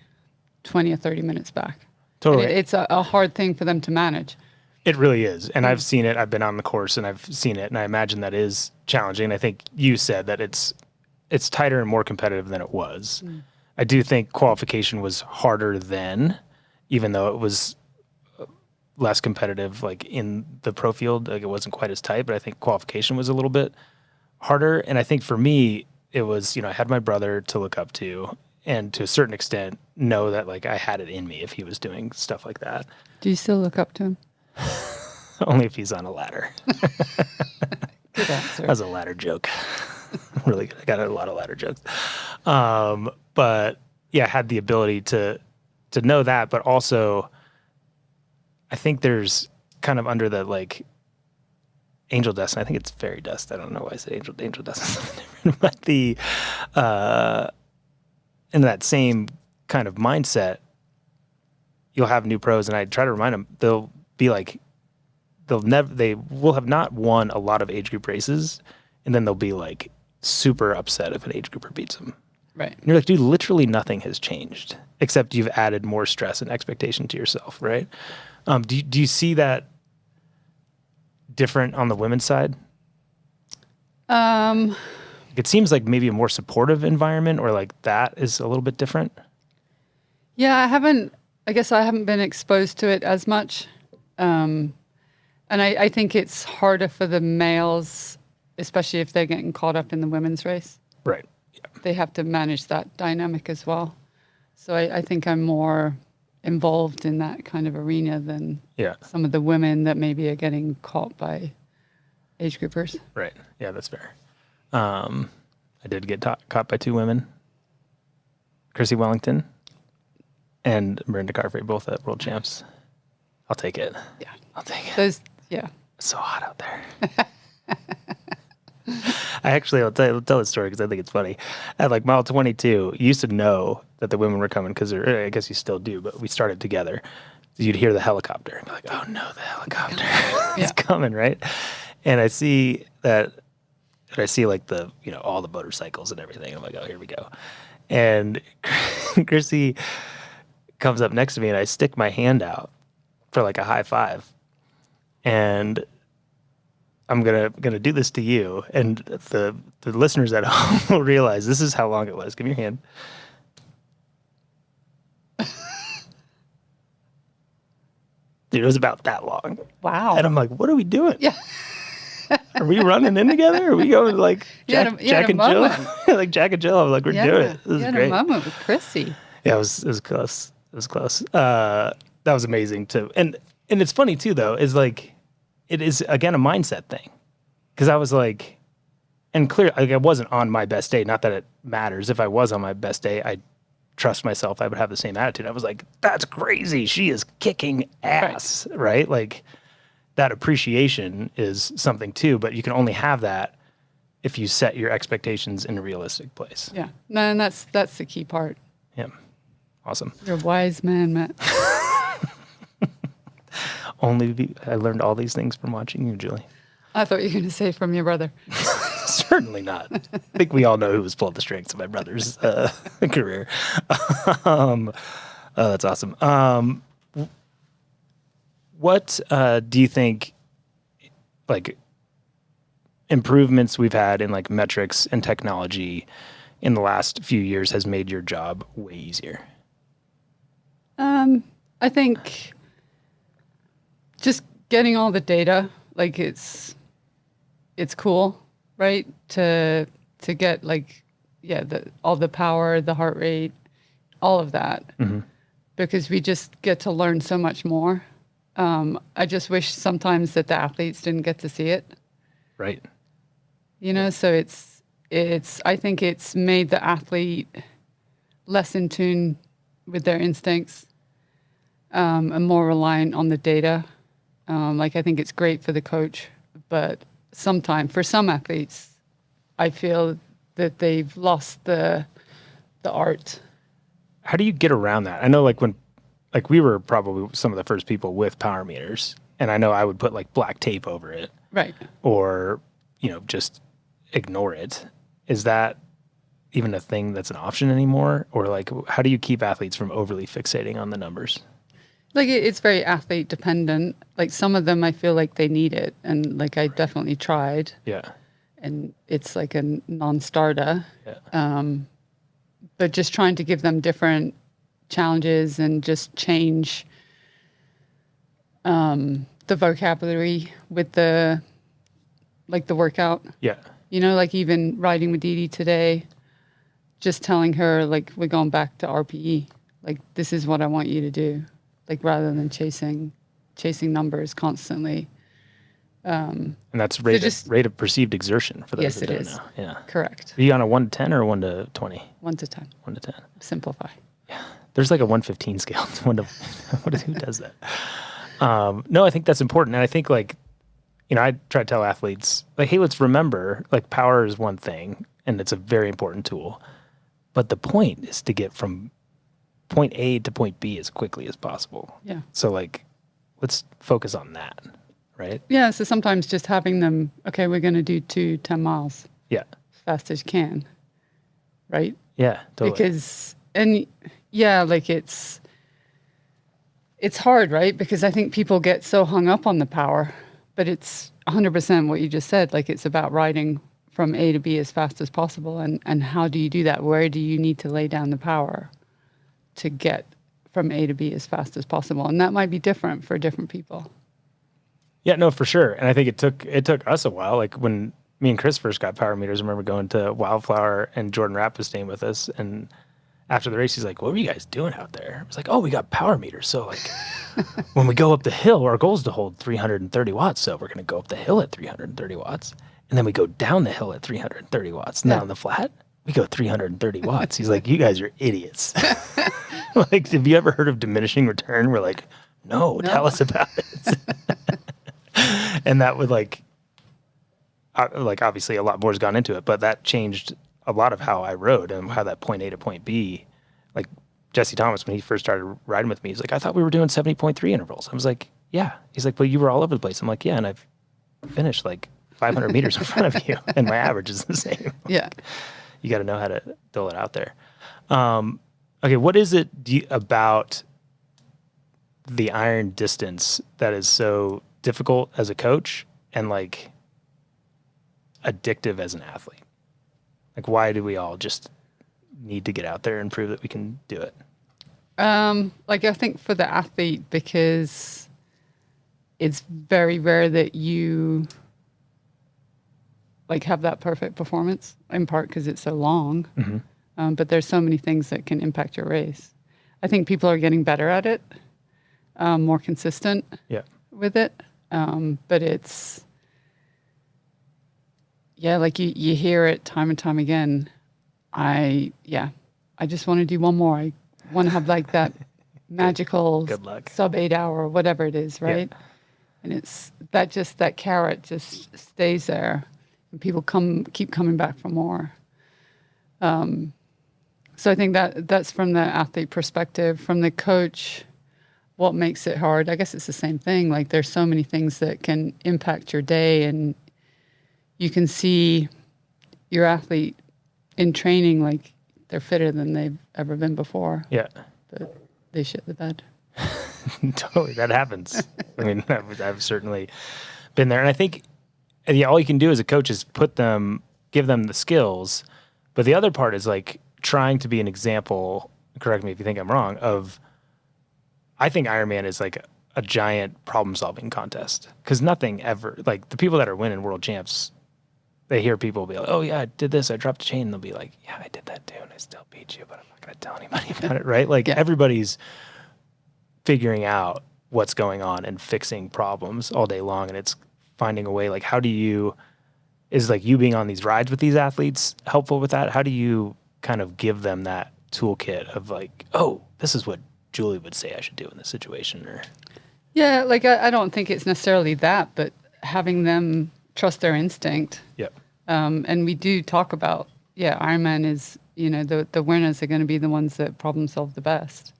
20 or 30 minutes back. Totally. It's a hard thing for them to manage. It really is. And I've seen it. I've been on the course and I've seen it. And I imagine that is challenging. I think you said that it's tighter and more competitive than it was. I do think qualification was harder then, even though it was less competitive, like in the pro field. Like it wasn't quite as tight, but I think qualification was a little bit harder. And I think for me, it was, I had my brother to look up to, and to a certain extent know that like I had it in me if he was doing stuff like that. Do you still look up to him? Only if he's on a ladder. Good answer. That was a ladder joke. Really good. I got a lot of ladder jokes. But yeah, I had the ability to know that, but also I think there's kind of under the like angel dust, and I think it's fairy dust. I don't know why I said angel dust is something different, but the in that same kind of mindset, you'll have new pros, and I try to remind them, they'll be like, they will have not won a lot of age group races, and then they'll be like super upset if an age grouper beats them. Right. And you're like, dude, literally nothing has changed except you've added more stress and expectation to yourself, right? Do you see that different on the women's side? It seems like maybe a more supportive environment, or like that is a little bit different. Yeah, I guess I haven't been exposed to it as much. And I think it's harder for the males, especially if they're getting caught up in the women's race. Right. Yeah. They have to manage that dynamic as well. So I think I'm more involved in that kind of arena than some of the women that maybe are getting caught by age groupers. Right. Yeah, that's fair. I did get caught by two women, Chrissy Wellington and Miranda Carfrey, both at world champs. I'll take it. Yeah. I'll take it. It's so hot out there. I'll tell the story because I think it's funny. At like mile 22, you used to know that the women were coming because I guess you still do, but we started together. So you'd hear the helicopter and be like, oh no, the helicopter is coming, right? And I see like the, all the motorcycles and everything. I'm like, oh, here we go. And Chrissy comes up next to me and I stick my hand out for like a high five. And I'm gonna do this to you, and the listeners at home will realize this is how long it was. Give me your hand. Dude, it was about that long. Wow. And I'm like, what are we doing? Yeah. Are we running in together? Are we going like Jack and Jill? Like Jack and Jill. I'm like, we're doing it. This is great. You had a moment with Chrissy. Yeah, it was close. It was close. That was amazing too. And it's funny too, though, is like, it is, again, a mindset thing. Because I was like, and clear, like I wasn't on my best day. Not that it matters. If I was on my best day, I trust myself. I would have the same attitude. I was like, that's crazy. She is kicking ass, right? Like that appreciation is something too, but you can only have that if you set your expectations in a realistic place. Yeah. No, and that's the key part. Yeah. Awesome. You're a wise man, Matt. I learned all these things from watching you, Julie. I thought you were going to say from your brother. Certainly not. I think we all know who was pulling the strings of my brother's career. That's awesome. What do you think, like, improvements we've had in like metrics and technology in the last few years has made your job way easier? I think just getting all the data, like it's cool, right? To get like, all the power, the heart rate, all of that, because we just get to learn so much more. I just wish sometimes that the athletes didn't get to see it. Right. So I think it's made the athlete less in tune with their instincts, and more reliant on the data. Like I think it's great for the coach, but sometimes for some athletes, I feel that they've lost the art. How do you get around that? I know like we were probably some of the first people with power meters, and I know I would put like black tape over it. Right. Or, just ignore it. Is that even a thing that's an option anymore? Or like, how do you keep athletes from overly fixating on the numbers? Like it's very athlete dependent. Like some of them I feel like they need it. And like I definitely tried. Yeah. And it's like a non-starter. Yeah. But just trying to give them different challenges and just change the vocabulary with the workout. Yeah. You know, like even riding with Dee Dee today, just telling her like we're going back to RPE. Like this is what I want you to do. Like rather than chasing numbers constantly. And that's rate of perceived exertion for those yes, that it don't is. know. Yeah. Correct. Are you on a 1 to 10 or a 1 to 20? 1 to 10. 1 to 10. Simplify. Yeah. There's like a 115 scale. Who does that? No, I think that's important. And I think like, you know, I try to tell athletes like, hey, let's remember like power is one thing and it's a very important tool. But the point is to get from point A to point B as quickly as possible. Yeah. So like, let's focus on that. Right. Yeah. So sometimes just having them, okay, we're going to do 10 miles. Yeah. As fast as you can. Right. Yeah. Totally. Because, and yeah, like it's hard, right? Because I think people get so hung up on the power, but it's 100% what you just said. Like it's about riding from A to B as fast as possible. And how do you do that? Where do you need to lay down the power to get from A to B as fast as possible? And that might be different for different people. Yeah, no, for sure. And I think it took us a while. Like when me and Chris first got power meters, I remember going to Wildflower and Jordan Rapp was staying with us. And after the race, he's like, what were you guys doing out there? I was like, oh, we got power meters. So like when we go up the hill, our goal is to hold 330 watts. So we're going to go up the hill at 330 watts. And then we go down the hill at 330 watts. And then on the flat, we go 330 watts. He's like, you guys are idiots. Like, have you ever heard of diminishing return? We're like, no. Tell us about it. And that would like obviously a lot more has gone into it, but that changed a lot of how I rode and how that point A to point B, like Jesse Thomas, when he first started riding with me, he's like, I thought we were doing 70.3 intervals. I was like, yeah. He's like, well, you were all over the place. I'm like, yeah. And I've finished like 500 meters in front of you and my average is the same. Yeah. You got to know how to dole it out there. Okay. What is it about the iron distance that is so difficult as a coach and like addictive as an athlete? Like, why do we all just need to get out there and prove that we can do it? Like I think for the athlete, because it's very rare that you like have that perfect performance, in part because it's so long. Mm-hmm. But there's so many things that can impact your race. I think people are getting better at it, more consistent with it. But it's, like you hear it time and time again. I just want to do one more. I want to have like that magical Good luck. sub 8 hour or whatever it is, right? Yeah. And it's that carrot just stays there and people keep coming back for more. So I think that's from the athlete perspective. From the coach, what makes it hard? I guess it's the same thing. Like there's so many things that can impact your day, and you can see your athlete in training, like they're fitter than they've ever been before. Yeah. But they shit the bed. Totally. That happens. I mean, I've certainly been there. And I think all you can do as a coach is give them the skills. But the other part is like trying to be an example, correct me if you think I'm wrong, I think Ironman is like a giant problem-solving contest, because nothing ever, like the people that are winning world champs, they hear people be like, oh yeah, I did this, I dropped a chain, and they'll be like, yeah, I did that too, and I still beat you, but I'm not going to tell anybody about it, right? Like everybody's figuring out what's going on and fixing problems all day long, and it's finding a way, like is like you being on these rides with these athletes helpful with that? How do you kind of give them that toolkit of like, oh, this is what Julie would say I should do in this situation? Or like I don't think it's necessarily that, but having them trust their instinct. Yep. And we do talk about, Ironman is, the winners are going to be the ones that problem solve the best.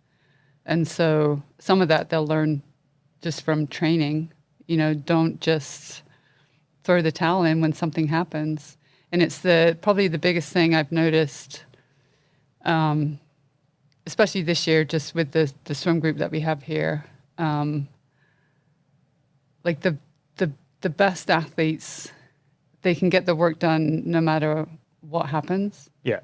And so some of that they'll learn just from training. Don't just throw the towel in when something happens. And it's probably the biggest thing I've noticed, especially this year, just with the swim group that we have here. like the best athletes, they can get the work done no matter what happens. Yeah.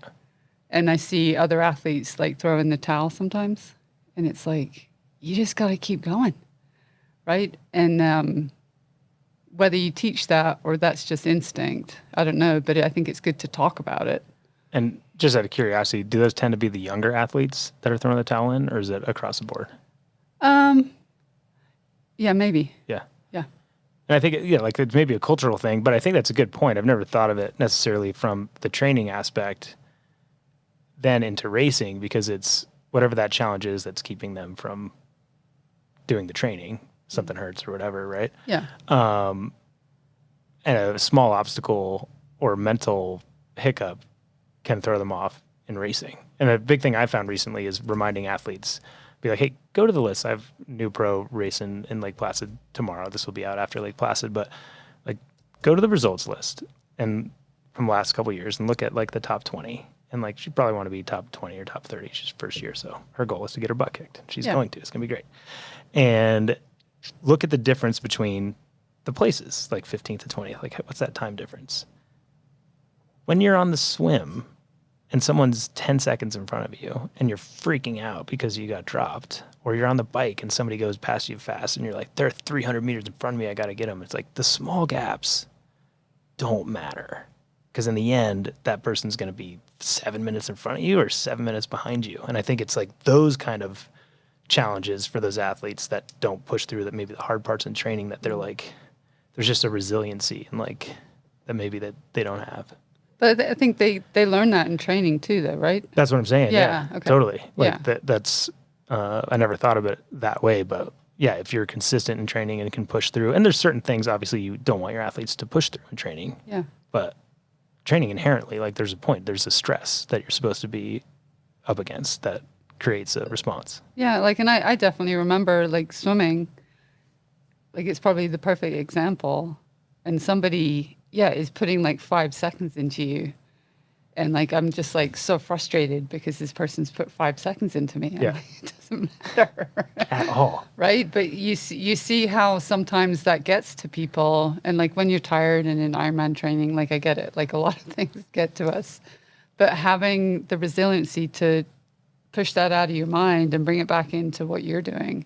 And I see other athletes like throw in the towel sometimes, and it's like, you just got to keep going, right? And whether you teach that or that's just instinct, I don't know, but I think it's good to talk about it. And just out of curiosity, do those tend to be the younger athletes that are throwing the towel in, or is it across the board? Yeah, maybe. Yeah. Yeah. And I think, like it's maybe a cultural thing, but I think that's a good point. I've never thought of it necessarily from the training aspect then into racing, because it's whatever that challenge is that's keeping them from doing the training. Something hurts or whatever, right? Yeah. And a small obstacle or mental hiccup can throw them off in racing. And a big thing I found recently is reminding athletes, be like, hey, go to the list. I have new pro racing in Lake Placid tomorrow. This will be out after Lake Placid, but like go to the results list and from the last couple of years and look at like the top 20. And like, she probably want to be top 20 or top 30. She's first year. So her goal is to get her butt kicked. She's going to, it's going to be great. And look at the difference between the places, like 15th to 20th. Like, what's that time difference? When you're on the swim and someone's 10 seconds in front of you and you're freaking out because you got dropped, or you're on the bike and somebody goes past you fast and you're like, they're 300 meters in front of me, I got to get them. It's like the small gaps don't matter, because in the end, that person's going to be 7 minutes in front of you or 7 minutes behind you. And I think it's like those kind of challenges for those athletes that don't push through, that maybe the hard parts in training, that they're like, there's just a resiliency and like that maybe that they don't have. But I think they learn that in training too, though, right? That's what I'm saying. Yeah, Okay. Totally. Like yeah. That's I never thought of it that way, but yeah, if you're consistent in training and can push through, and there's certain things obviously you don't want your athletes to push through in training. Yeah. But training inherently, like there's a stress that you're supposed to be up against that creates a response. Yeah, like, and I definitely remember like swimming, like it's probably the perfect example, and somebody, is putting like 5 seconds into you, and like I'm just like so frustrated because this person's put 5 seconds into me. Yeah. Like, it doesn't matter At all. Right? But you see how sometimes that gets to people, and like when you're tired and in Ironman training, like I get it, like a lot of things get to us, but having the resiliency to push that out of your mind and bring it back into what you're doing.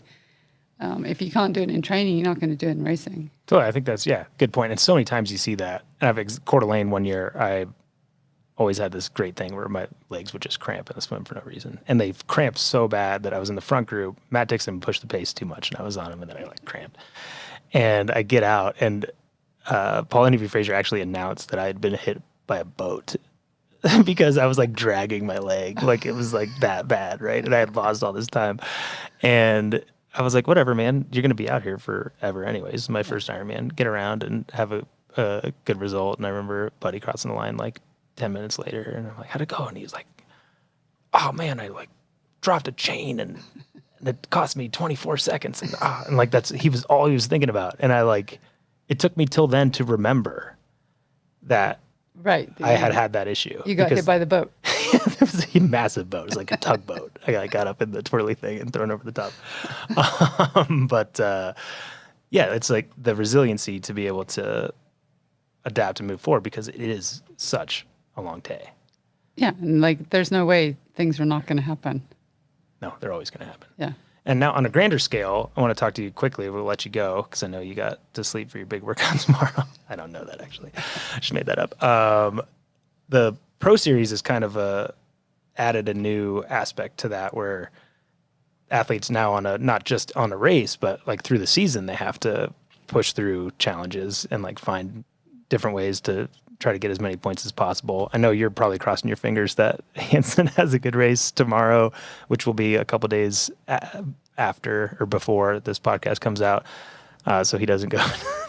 If you can't do it in training, you're not going to do it in racing. Totally. I think that's, good point. And so many times you see that. And Coeur d'Alene one year, I always had this great thing where my legs would just cramp in the swim for no reason. And they cramped so bad that I was in the front group. Matt Dixon pushed the pace too much and I was on him, and then I like cramped. And I get out, and Paul Interview Fraser actually announced that I had been hit by a boat because I was like dragging my leg. Like it was like that bad, right? And I had lost all this time. And I was like, whatever, man, you're going to be out here forever anyways. It's my first Ironman. Get around and have a good result. And I remember Buddy crossing the line like 10 minutes later, and I'm like, how'd it go? And he's like, oh man, I like dropped a chain and it cost me 24 seconds. And like he was thinking about. And I like, it took me till then to remember that right. I had that issue. You got hit by the boat. It was a massive boat. It was like a tugboat. I got up in the twirly thing and thrown over the top. It's like the resiliency to be able to adapt and move forward, because it is such a long day. Yeah, and like there's no way things are not going to happen. No, they're always going to happen. Yeah. And now on a grander scale, I want to talk to you quickly. We'll let you go because I know you got to sleep for your big workout tomorrow. I don't know that actually. I just made that up. The Pro Series is kind of added a new aspect to that, where athletes now not just on a race, but like through the season, they have to push through challenges and like find different ways to try to get as many points as possible. I know you're probably crossing your fingers that Hansen has a good race tomorrow, which will be a couple days after or before this podcast comes out. So he doesn't go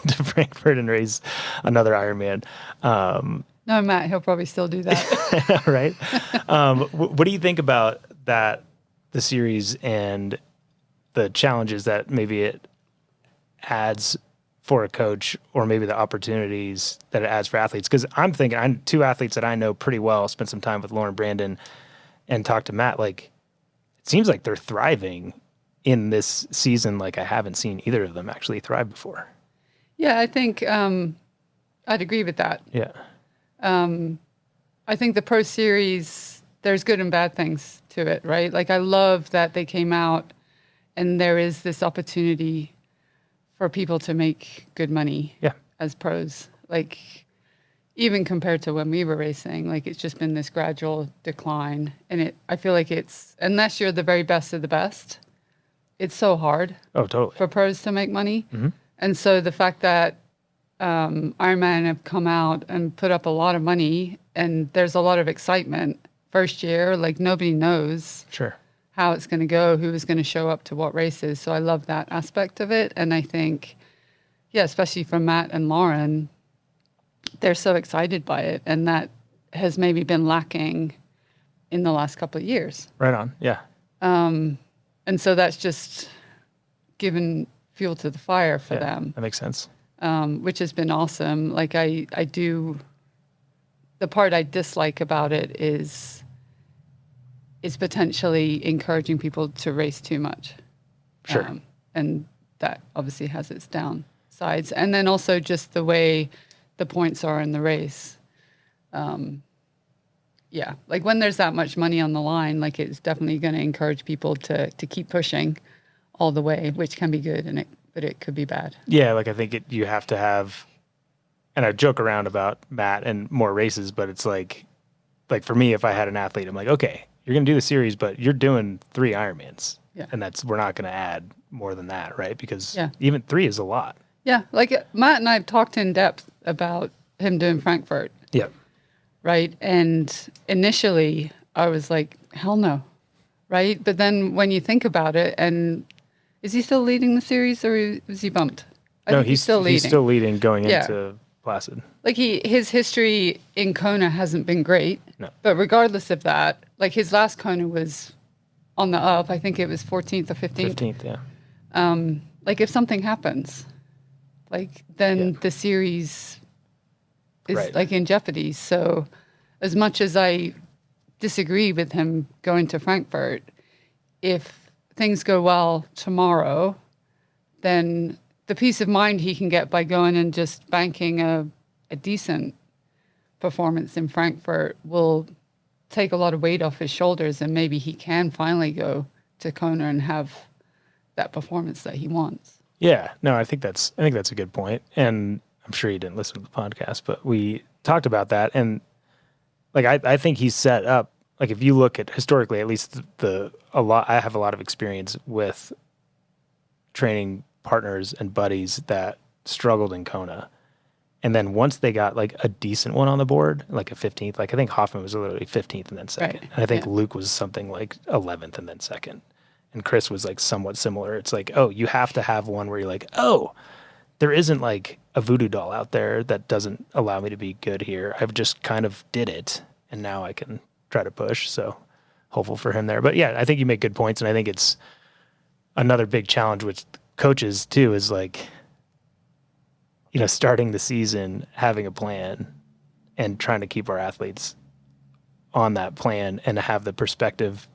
to Frankfurt and race another Ironman. No, Matt, he'll probably still do that. Right. What do you think about that, the series and the challenges that maybe it adds for a coach, or maybe the opportunities that it adds for athletes? Because I'm thinking, two athletes that I know pretty well, spent some time with Lauren Brandon and talked to Matt, like it seems like they're thriving in this season, like I haven't seen either of them actually thrive before. Yeah, I think I'd agree with that. Yeah. I think the Pro Series, there's good and bad things to it, right? Like I love that they came out and there is this opportunity for people to make good money as pros. Like even compared to when we were racing, like it's just been this gradual decline. And I feel like it's, unless you're the very best of the best, it's so hard for pros to make money. Mm-hmm. And so the fact that Ironman have come out and put up a lot of money and there's a lot of excitement first year, like nobody knows how it's going to go, who is going to show up to what races. So I love that aspect of it. And I think, especially from Matt and Lauren, they're so excited by it. And that has maybe been lacking in the last couple of years. Right on. Yeah. And so that's just given fuel to the fire for them. That makes sense. Which has been awesome. Like I do, the part I dislike about it is potentially encouraging people to race too much. Sure. And that obviously has its downsides. And then also just the way the points are in the race. Like when there's that much money on the line, like it's definitely going to encourage people to keep pushing all the way, which can be good, but it could be bad. Yeah, like I think you have to have, and I joke around about Matt and more races, but it's like for me, if I had an athlete, I'm like, okay, you're going to do the series, but you're doing 3 Ironmans. Yeah. And we're not going to add more than that, right? Because even 3 is a lot. Yeah, like Matt and I have talked in depth about him doing Frankfurt. Yeah. Right? And initially, I was like, hell no. Right? But then when you think about it, and is he still leading the series or was he bumped? I think he's still leading. He's still leading going into Placid. Like his history in Kona hasn't been great. No. But regardless of that, like his last Kona was on the up. I think it was 14th or 15th. 15th, yeah. Like if something happens, like then the series is like in jeopardy. So as much as I disagree with him going to Frankfurt, if things go well tomorrow, then the peace of mind he can get by going and just banking a decent performance in Frankfurt will take a lot of weight off his shoulders, and maybe he can finally go to Kona and have that performance that he wants. Yeah, no, I think that's a good point. And I'm sure you didn't listen to the podcast, but we talked about that. And like, I think he's set up, like if you look at historically, at least I have a lot of experience with training partners and buddies that struggled in Kona. And then once they got like a decent one on the board, like a 15th, like I think Hoffman was literally 15th and then second. Right. And I think Luke was something like 11th and then second. And Chris was like somewhat similar. It's like, oh, you have to have one where you're like, oh, there isn't like a voodoo doll out there that doesn't allow me to be good here. I've just kind of did it, and now I can try to push. So hopeful for him there. But yeah, I think you make good points, and I think it's another big challenge with coaches too, is like, you know, starting the season, having a plan and trying to keep our athletes on that plan and have the perspective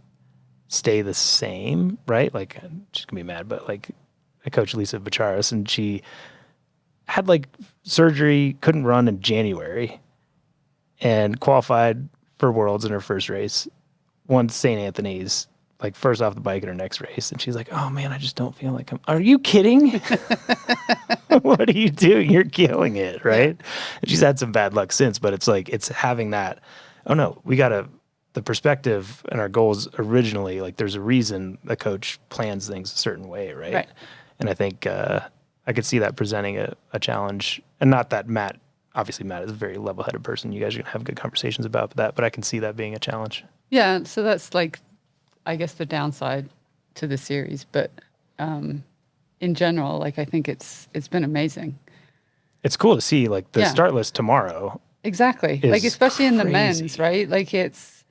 stay the same, right? Like, she's gonna be mad, but like I coach Lisa Bacharis, and she had like surgery, couldn't run in January, and qualified for Worlds in her first race, won St. Anthony's, like first off the bike in her next race. And she's like, oh man, I just don't feel like are you kidding? What are you doing? You're killing it, right? And she's had some bad luck since, but it's like, it's having that, oh no, the perspective and our goals originally, like there's a reason the coach plans things a certain way, right? And I think I could see that presenting a challenge. And not that Matt is a very level-headed person. You guys are going to have good conversations about that, but I can see that being a challenge. Yeah, so that's like, I guess, the downside to the series. But in general, like I think it's been amazing. It's cool to see like the start list tomorrow. Exactly. Like especially in the men's, right? Like it's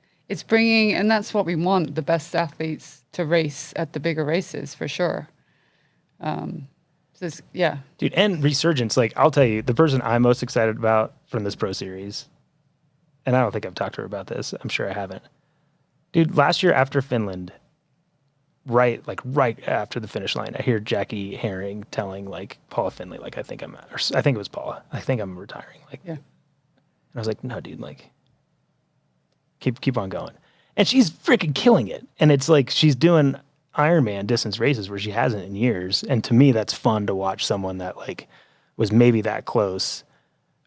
bringing, and that's what we want, the best athletes to race at the bigger races for sure. Dude, and resurgence. Like I'll tell you, the person I'm most excited about from this Pro Series, and I don't think I've talked to her about this. I'm sure I haven't. Dude, last year after Finland, right after the finish line, I hear Jackie Herring telling like Paula Finley, like, I think it was Paula, I think I'm retiring. Like, yeah. And I was like, no, dude, like, keep on going. And she's freaking killing it. And it's like she's doing Ironman distance races where she hasn't in years. And to me, that's fun to watch someone that like was maybe that close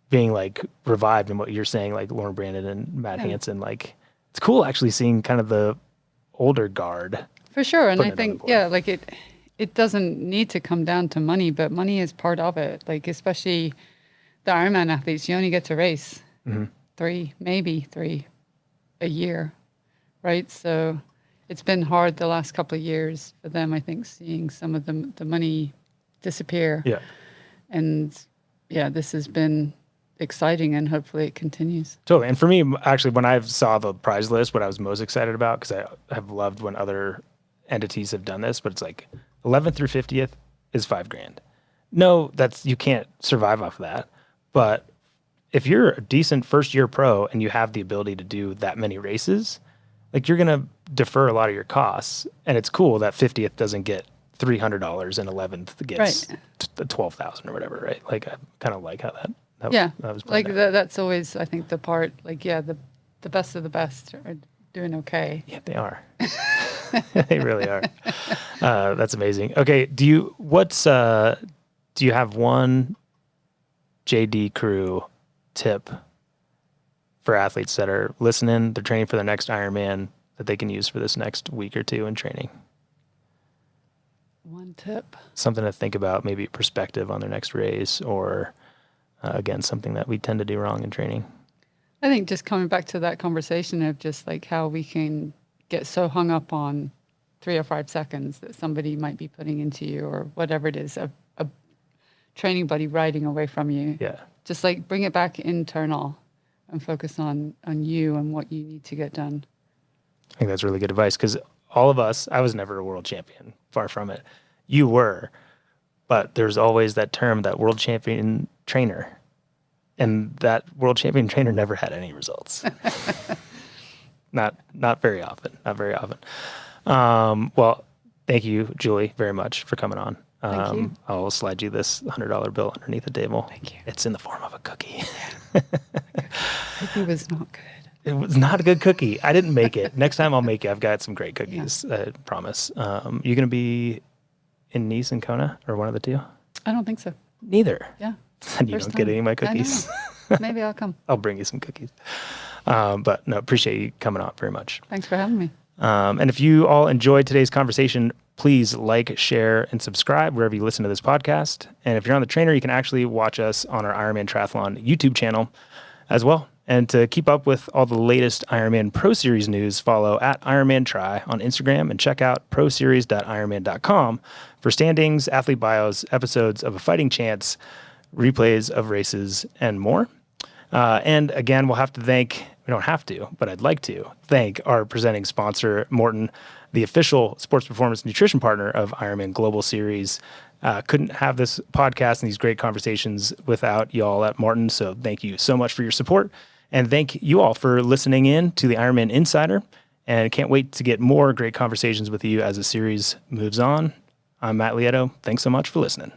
being like revived in what you're saying, like Lauren Brandon and Matt Hansen. Like, it's cool actually seeing kind of the older guard. For sure. And I think, like it doesn't need to come down to money, but money is part of it. Like, especially the Ironman athletes, you only get to race maybe three a year, right? So it's been hard the last couple of years for them, I think, seeing some of the money disappear. Yeah. And this has been exciting, and hopefully it continues. Totally. And for me, actually, when I saw the prize list, what I was most excited about, because I have loved when other entities have done this, but it's like 11th through 50th is $5,000. No, you can't survive off of that. But if you're a decent first year pro and you have the ability to do that many races, like, you're going to defer a lot of your costs. And it's cool that 50th doesn't get $300 and 11th gets $12,000 or whatever, right? Like, I kind of like how that was like that's always, I think, the part, like, the best of the best are doing okay. Yeah, they are. They really are. That's amazing. Okay, do you have one JD Crew tip for athletes that are listening, they're training for their next Ironman, that they can use for this next week or two in training? One tip. Something to think about, maybe perspective on their next race, or again, something that we tend to do wrong in training. I think just coming back to that conversation of just like how we can get so hung up on 3 or 5 seconds that somebody might be putting into you, or whatever it is, a training buddy riding away from you. Yeah. Just like bring it back internal and focus on you and what you need to get done. I think that's really good advice, because all of us, I was never a world champion, far from it. You were, but there's always that term, that world champion trainer. And that world champion trainer never had any results. Not very often. Not very often. Well, thank you, Julie, very much for coming on. Thank you. I'll slide you this $100 bill underneath the table. Thank you. It's in the form of a cookie. Cookie was not good. It was not a good cookie. I didn't make it. Next time I'll make it. I've got some great cookies. I promise. You going to be in Nice and Kona, or one of the two? I don't think so. Neither. Yeah. And you don't get any of my cookies. Maybe I'll come. I'll bring you some cookies. But no, appreciate you coming on very much. Thanks for having me. And if you all enjoyed today's conversation, please like, share, and subscribe wherever you listen to this podcast. And if you're on the trainer, you can actually watch us on our Ironman Triathlon YouTube channel as well. And to keep up with all the latest Ironman Pro Series news, follow @IronmanTri on Instagram, and check out proseries.ironman.com for standings, athlete bios, episodes of A Fighting Chance, replays of races, and more. And again, we don't have to, but I'd like to thank our presenting sponsor, Maurten, the official sports performance nutrition partner of IRONMAN Global Series. Couldn't have this podcast and these great conversations without y'all at Maurten. So thank you so much for your support. And thank you all for listening in to the IRONMAN Insider. And can't wait to get more great conversations with you as the series moves on. I'm Matt Lieto. Thanks so much for listening.